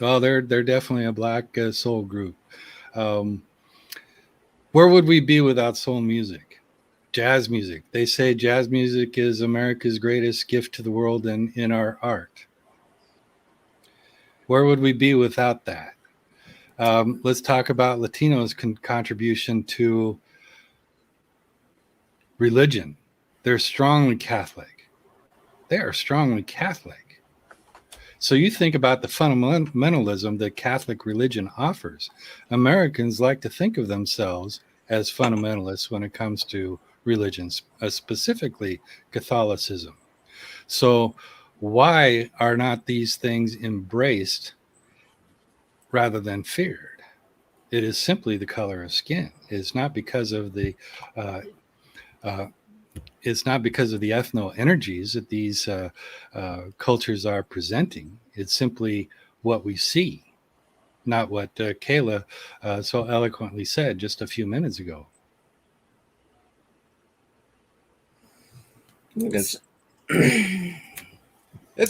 Oh, they're definitely a black soul group. Where would we be without soul music? Jazz music. They say jazz music is America's greatest gift to the world and in our art. Where would we be without that? Let's talk about Latinos' contribution to religion. They're strongly Catholic. They are strongly Catholic. So you think about the fundamentalism that Catholic religion offers. Americans like to think of themselves as fundamentalists when it comes to religions, specifically Catholicism. So why are not these things embraced rather than feared? It is simply the color of skin. It's not because of the ethno energies that these cultures are presenting. It's simply what we see, not what Kayla so eloquently said just a few minutes ago. It's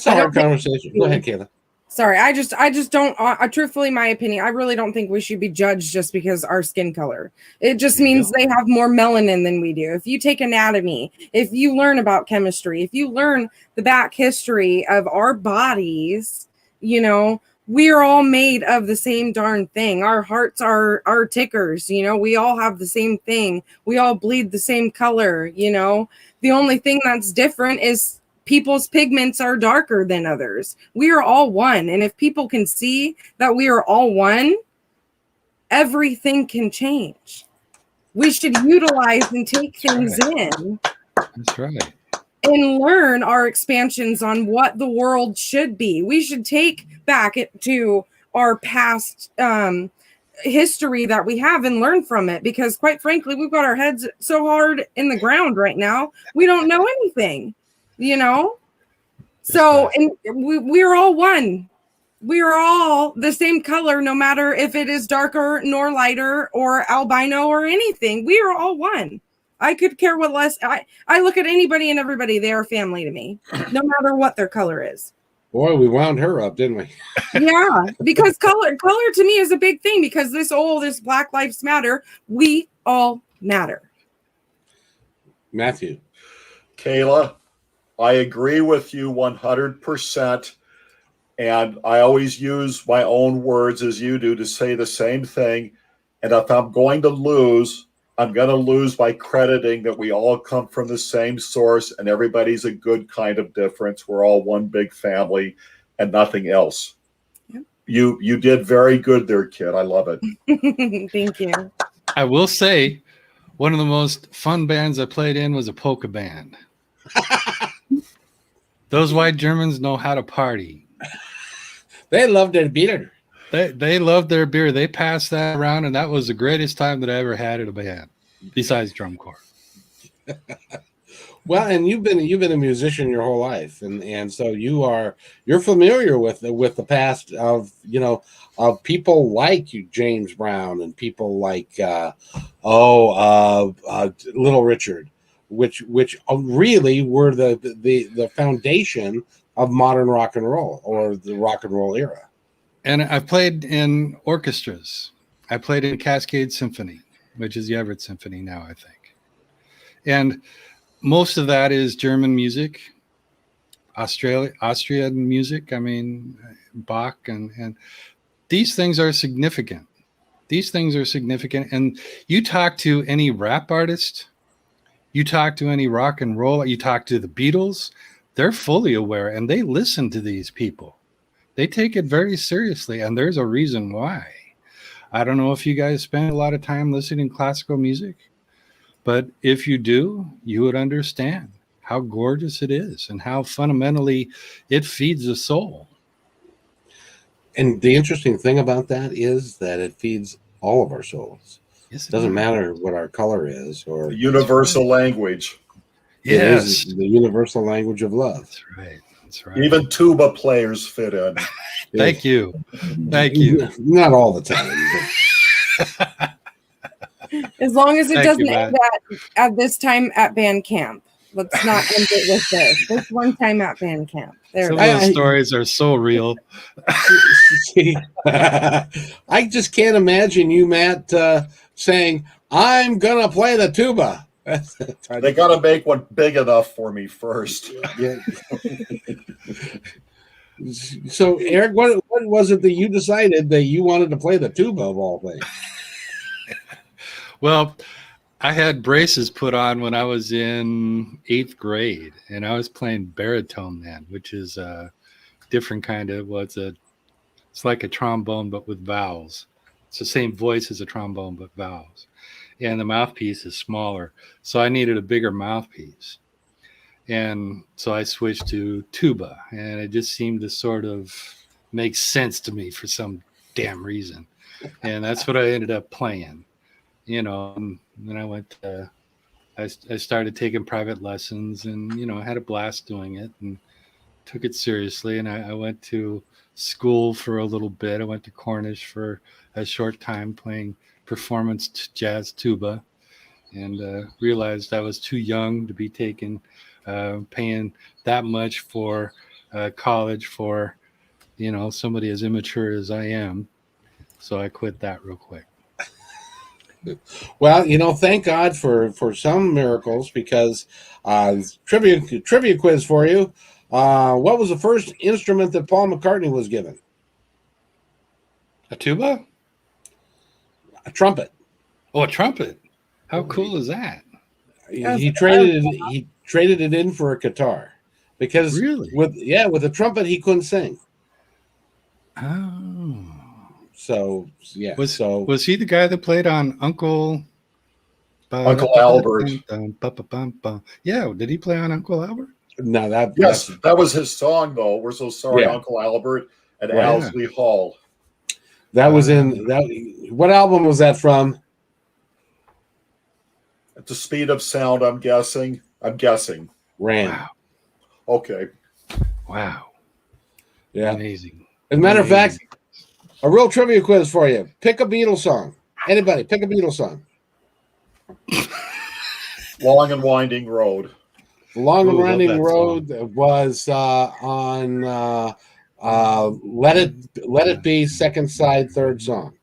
a hard conversation. Go ahead, Kayla. Sorry, I just don't. Truthfully, my opinion, I really don't think we should be judged just because our skin color. It just means they have more melanin than we do. If you take anatomy, if you learn about chemistry, if you learn the back history of our bodies, you know, we are all made of the same darn thing. Our hearts are tickers. You know, we all have the same thing. We all bleed the same color. You know, the only thing that's different is people's pigments are darker than others. We are all one. And if people can see that we are all one, everything can change. We should utilize and take things in. That's right. And learn our expansions on what the world should be. We should take back it to our past history that we have and learn from it. Because quite frankly, we've got our heads so hard in the ground right now, we don't know anything. You know, so and we're all one. We are all the same color, no matter if it is darker nor lighter or albino or anything. We are all one. I could care what less. I look at anybody and everybody. They are family to me, no matter what their color is. Boy, we wound her up, didn't we? Yeah, because color to me is a big thing. Because this Black Lives Matter. We all matter. Matthew, Kayla, I agree with you 100%. And I always use my own words as you do to say the same thing. And if I'm going to lose, I'm going to lose by crediting that we all come from the same source and everybody's a good kind of difference. We're all one big family and nothing else. Yep. You did very good there, kid. I love it. Thank you. I will say one of the most fun bands I played in was a polka band. Those white Germans know how to party. They love their beer. They love their beer. They passed that around, and that was the greatest time that I ever had at a band, besides drum corps. Well, and you've been a musician your whole life, and so you're familiar with the past of of people like James Brown and people like Little Richard, which really were the foundation of modern rock and roll, or the rock and roll era. And I played in orchestras. I played in Cascade Symphony, which is the Everett Symphony now, I think. And most of that is German music, Austrian music. I mean, Bach, and these things are significant. These things are significant. And you talk to any rap artist, you talk to any rock and roll, you talk to the Beatles, they're fully aware and they listen to these people. They take it very seriously, and there's a reason why. I don't know if you guys spend a lot of time listening to classical music, but if you do, you would understand how gorgeous it is and how fundamentally it feeds the soul. And the interesting thing about that is that it feeds all of our souls. Yes, it doesn't matter what our color is, or the universal language. Yes, it is the universal language of love. That's right. That's right. Even tuba players fit in. Thank you. Thank you. Not all the time. As long as it doesn't end at this time at band camp. Let's not end it with this. This one time at band camp. Some of those stories are so real. I just can't imagine you, Matt, saying, "I'm gonna play the tuba." They got to make one big enough for me first. Yeah. So, Eric, what was it that you decided that you wanted to play the tuba of all things? Well, I had braces put on when I was in 8th grade, and I was playing baritone then, which is a different kind of, it's like a trombone, but with vowels. It's the same voice as a trombone, but vowels. And the mouthpiece is smaller. So I needed a bigger mouthpiece. And so I switched to tuba, and it just seemed to sort of make sense to me for some damn reason. And that's what I ended up playing, and then I went to, I started taking private lessons, and, I had a blast doing it and took it seriously. And I went to school for a little bit. I went to Cornish for a short time playing performance jazz tuba, and realized I was too young to be paying that much for college for, somebody as immature as I am. So I quit that real quick. Well, thank God for some miracles, because trivia quiz for you. What was the first instrument that Paul McCartney was given? A tuba? A trumpet. Oh, a trumpet. How cool is that? He traded it in for a guitar, because Really? with a trumpet he couldn't sing. Oh. So yeah. Was he the guy that played on Uncle Albert? Yeah, did he play on Uncle Albert? No, that was his song though. We're so sorry, Yeah. Uncle Albert and Right. Owsley Hall. That was in that. What album was that from? At the Speed of Sound, I'm guessing. Ran. Wow. Okay. Wow. Yeah. Amazing. As a matter of fact, a real trivia quiz for you. Pick a Beatles song. Anybody, pick a Beatles song. Long and Winding Road. The Long and Ooh, Winding Road was on Let It Be, second side, third song.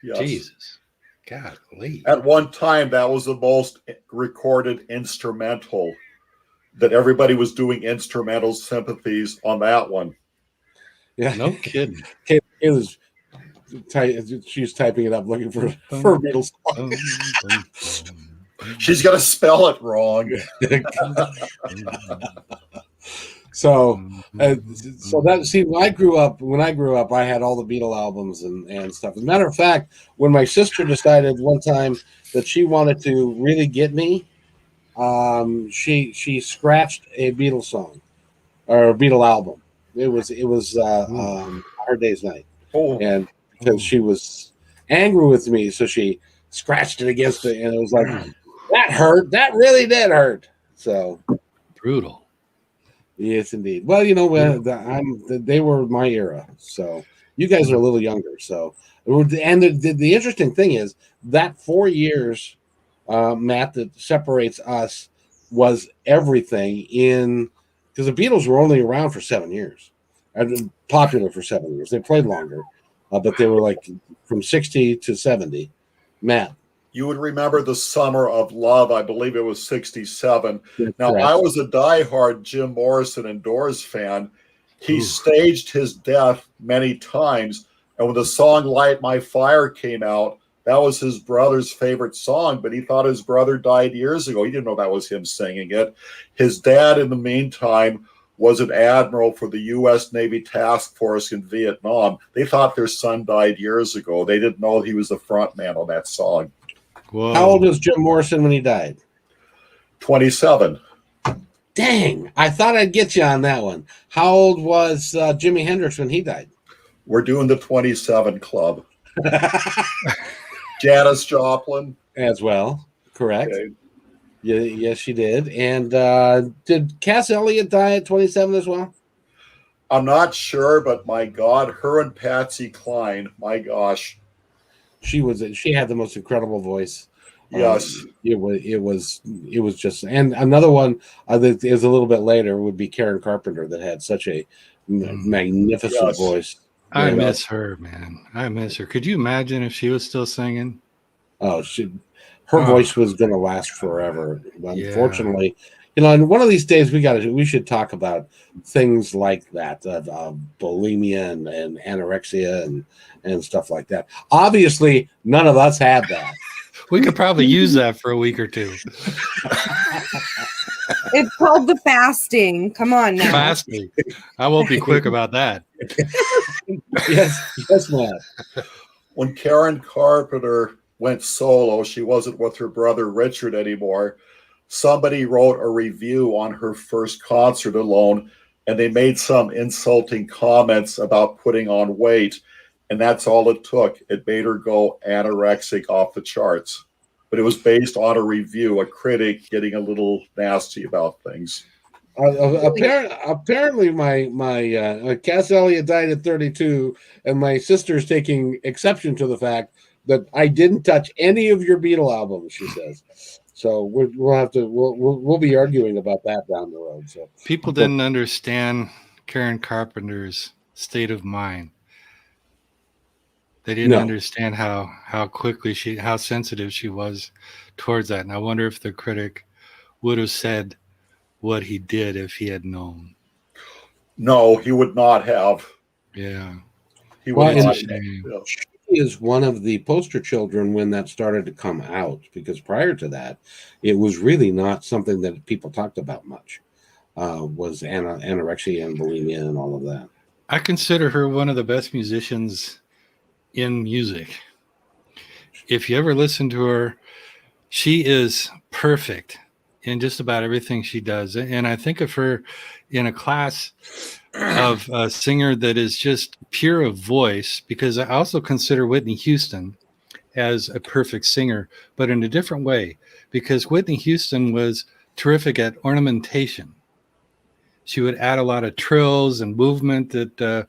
Yes. Jesus. Golly. At one time, that was the most recorded instrumental. That everybody was doing instrumental sympathies on that one. Yeah. No kidding. It was. She's typing it up, looking for Beatles song. She's gonna spell it wrong. So when I grew up, I had all the Beatle albums and stuff. As a matter of fact, when my sister decided one time that she wanted to really get me, she scratched a Beatles song or a Beatle album. It was Hard Day's Night, and because she was angry with me, so she scratched it against it, and it was like that hurt. That really did hurt. So brutal. Yes, indeed. Well, they were my era, so you guys are a little younger. So, and the interesting thing is that 4 years, Matt, that separates us was everything because the Beatles were only around for 7 years, and popular for 7 years. They played longer, but they were like from 60 to 70. Matt. You would remember the Summer of Love. I believe it was 67. Now, correct. I was a diehard Jim Morrison and Doors fan. He staged his death many times. And when the song Light My Fire came out, that was his brother's favorite song, but he thought his brother died years ago. He didn't know that was him singing it. His dad, in the meantime, was an admiral for the U.S. Navy Task Force in Vietnam. They thought their son died years ago. They didn't know he was the front man on that song. Whoa. How old was Jim Morrison when he died? 27. Dang, I thought I'd get you on that one. How old was Jimi Hendrix when he died? We're doing the 27 club. Janis Joplin. As well, correct. Okay. Yeah, yes, she did. And did Cass Elliot die at 27 as well? I'm not sure, but my God, her and Patsy Cline, my gosh. She had the most incredible voice. Yes. It was just, and another one that is a little bit later would be Karen Carpenter, that had such a magnificent voice. I miss her, man. I miss her. Could you imagine if she was still singing? Oh, her voice was going to last forever. Unfortunately, Yeah. and one of these days we should talk about things like that, bulimia and anorexia and stuff like that. Obviously, none of us had that. We could probably use that for a week or two. It's called the fasting. Come on now. Fasting. I won't be quick about that. Yes, Matt. When Karen Carpenter went solo, she wasn't with her brother Richard anymore. Somebody wrote a review on her first concert alone, and they made some insulting comments about putting on weight, and that's all it took. It made her go anorexic off the charts. But it was based on a review, a critic getting a little nasty about things. Apparently, my Cass Elliot died at 32, and my sister's taking exception to the fact that I didn't touch any of your Beatle albums. She says, so we'll be arguing about that down the road. So people didn't understand Karen Carpenter's state of mind. They didn't understand how quickly how sensitive she was towards that. And I wonder if the critic would have said what he did if he had known. No, he would not have. Yeah. He would not. She is one of the poster children when that started to come out, because prior to that, it was really not something that people talked about much, was anorexia and bulimia and all of that. I consider her one of the best musicians in music. If you ever listen to her, she is perfect in just about everything she does. And I think of her in a class of a singer that is just pure of voice, because I also consider Whitney Houston as a perfect singer, but in a different way, because Whitney Houston was terrific at ornamentation. She would add a lot of trills and movement that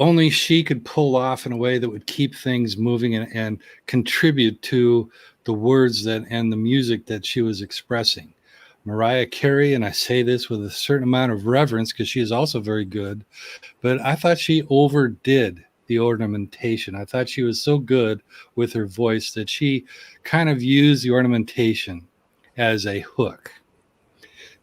only she could pull off in a way that would keep things moving and contribute to the words and the music that she was expressing. Mariah Carey, and I say this with a certain amount of reverence because she is also very good, but I thought she overdid the ornamentation. I thought she was so good with her voice that she kind of used the ornamentation as a hook.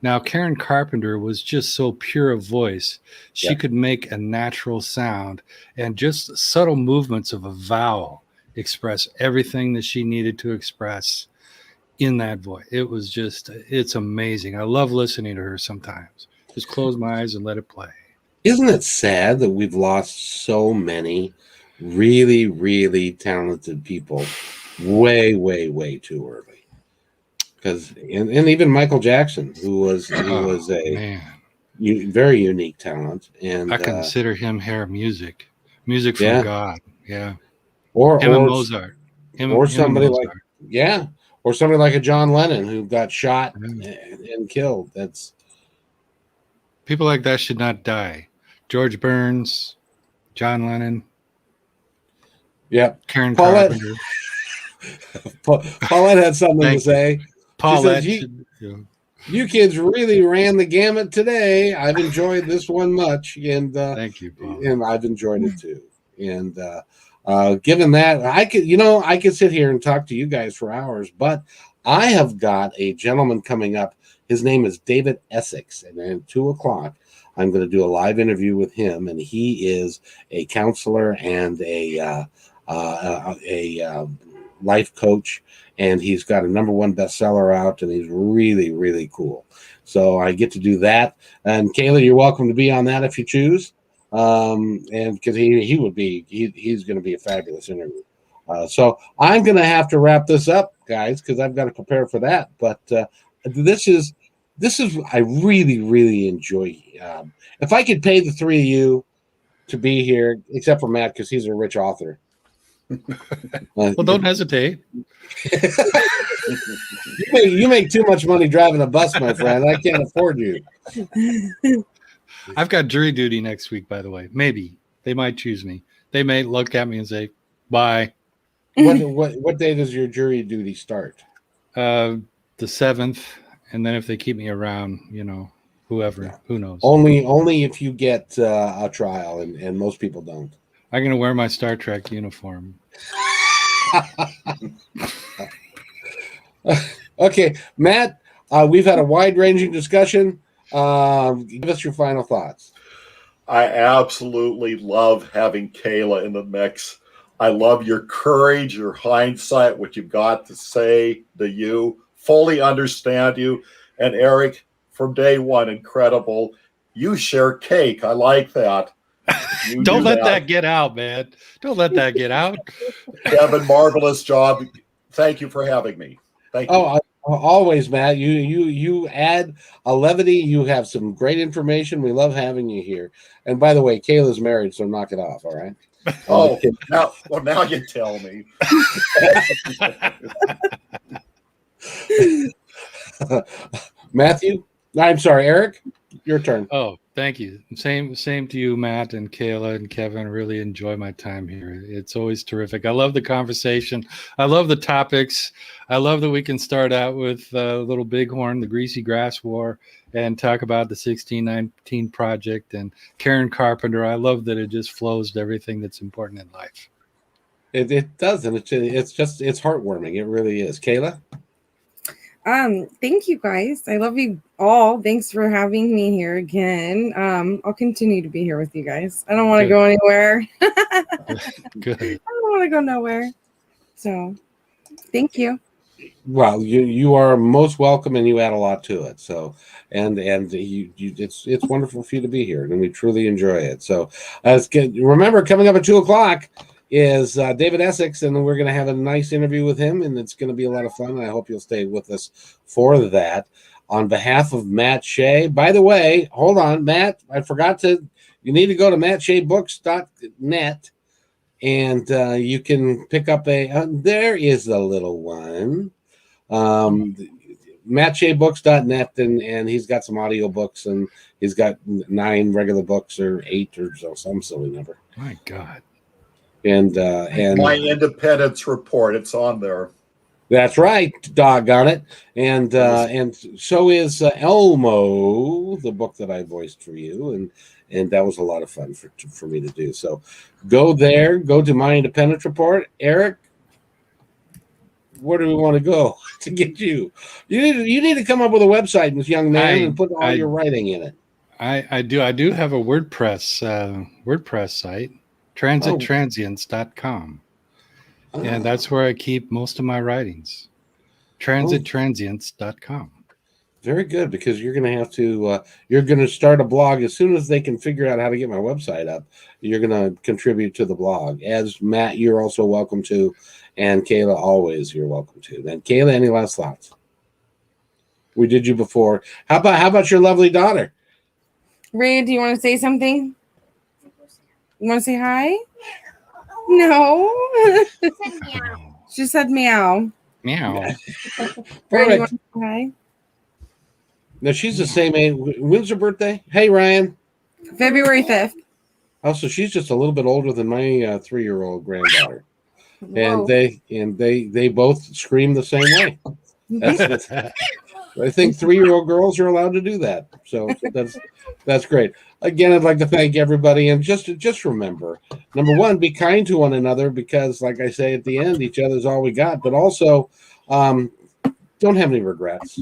Now, Karen Carpenter was just so pure of voice. She could make a natural sound, and just subtle movements of a vowel express everything that she needed to express in that voice. It was just, it's amazing. I love listening to her sometimes. Just close my eyes and let it play. Isn't it sad that we've lost so many really, really talented people way, way, way too early? Because and even Michael Jackson, who was a very unique talent, and I consider him music from God. Yeah, or Mozart, or somebody like a John Lennon who got shot and killed. That's people like that should not die. George Burns, John Lennon. Yeah, Karen Paulette. Carpenter. Paulette had something to say. Paulette, you kids really ran the gamut today. I've enjoyed this one much, and thank you, Paul. And I've enjoyed it too. And given that, I could sit here and talk to you guys for hours, but I have got a gentleman coming up. His name is David Essex, and at 2:00, I'm going to do a live interview with him, and he is a counselor and a life coach. And he's got a #1 bestseller out, and he's really, really cool. So I get to do that. And Kayla, you're welcome to be on that if you choose. And because he's going to be a fabulous interview. So I'm going to have to wrap this up, guys, because I've got to prepare for that. But this is I really, really enjoy. If I could pay the three of you to be here, except for Matt, because he's a rich author. Well, don't hesitate. You make too much money driving a bus, my friend. I can't afford you. I've got jury duty next week, by the way. Maybe they might choose me. They may look at me and say, "Bye." What day does your jury duty start? The 7th, and then if they keep me around, whoever, who knows? Only if you get a trial, and most people don't. I'm going to wear my Star Trek uniform. Okay, Matt, we've had a wide-ranging discussion. Give us your final thoughts. I absolutely love having Kayla in the mix. I love your courage, your hindsight, what you've got to say to you, fully understand you. And Eric, from day one, incredible. You share cake. I like that. Don't let that get out, man. Don't let that get out. Kevin, marvelous job. Thank you for having me. Thank you. Oh, always, Matt. You add a levity. You have some great information. We love having you here. And by the way, Kayla's married, so knock it off. All right. Oh, now you tell me. Matthew, I'm sorry, Eric, your turn. Oh, thank you. Same to you, Matt and Kayla and Kevin. Really enjoy my time here. It's always terrific. I love the conversation. I love the topics. I love that we can start out with Little Bighorn, the Greasy Grass War, and talk about the 1619 Project and Karen Carpenter. I love that it just flows to everything that's important in life. It does, and it's heartwarming. It really is. Kayla? Thank you guys. I love you all. Thanks for having me here again. I'll continue to be here with you guys. I don't want to go anywhere. Good. I don't want to go nowhere. So thank you. Well, you are most welcome, and you add a lot to it. So, and it's wonderful for you to be here, and we truly enjoy it. So, remember, coming up at 2:00 is David Essex, and we're going to have a nice interview with him, and it's going to be a lot of fun. And I hope you'll stay with us for that. On behalf of Matt Shea, by the way, hold on, Matt, I forgot to. You need to go to mattsheabooks.net. And you can pick up there is the little one, mattsheabooks.net, and he's got some audio books, and he's got 9 regular books or 8 or so, some silly number. My God. And my independence report, it's on there. That's right, doggone it. And so is Elmo, the book that I voiced for you, and that was a lot of fun for me to do. So go there, go to My Independence Report. Eric, where do we want to go to get you? You need to come up with a website, this young man, and put all your writing in it. I do have a WordPress site, transittransients.com. And that's where I keep most of my writings. transittransients.com. Very good, because you're going to have to you're going to start a blog as soon as they can figure out how to get my website up. You're going to contribute to the blog. As Matt, you're also welcome to, and Kayla, always you're welcome to. Then Kayla, any last thoughts? We did you before. How about your lovely daughter? Ray, do you want to say something? You want to say hi? No. She said meow. Meow. Ray, you want to say hi? Now, she's the same age. When's her birthday? Hey, Ryan. February 5th. Oh, so she's just a little bit older than my 3-year-old granddaughter. And they both scream the same way. I think 3-year-old girls are allowed to do that. So that's great. Again, I'd like to thank everybody, and just remember, number one, be kind to one another, because, like I say at the end, each other's all we got. But also, don't have any regrets.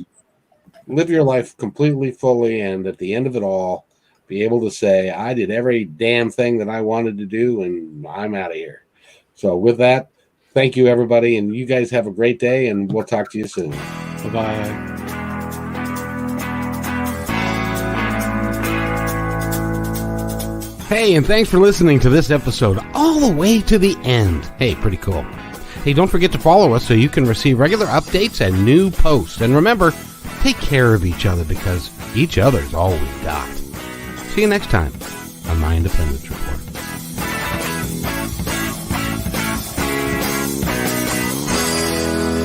Live your life completely, fully, and at the end of it all, be able to say, I did every damn thing that I wanted to do, and I'm out of here. So with that, thank you, everybody, and you guys have a great day, and we'll talk to you soon. Bye-bye. Hey, and thanks for listening to this episode all the way to the end. Hey, pretty cool. Hey, don't forget to follow us so you can receive regular updates and new posts. And remember, take care of each other, because each other's all we got. See you next time on My Independence Report.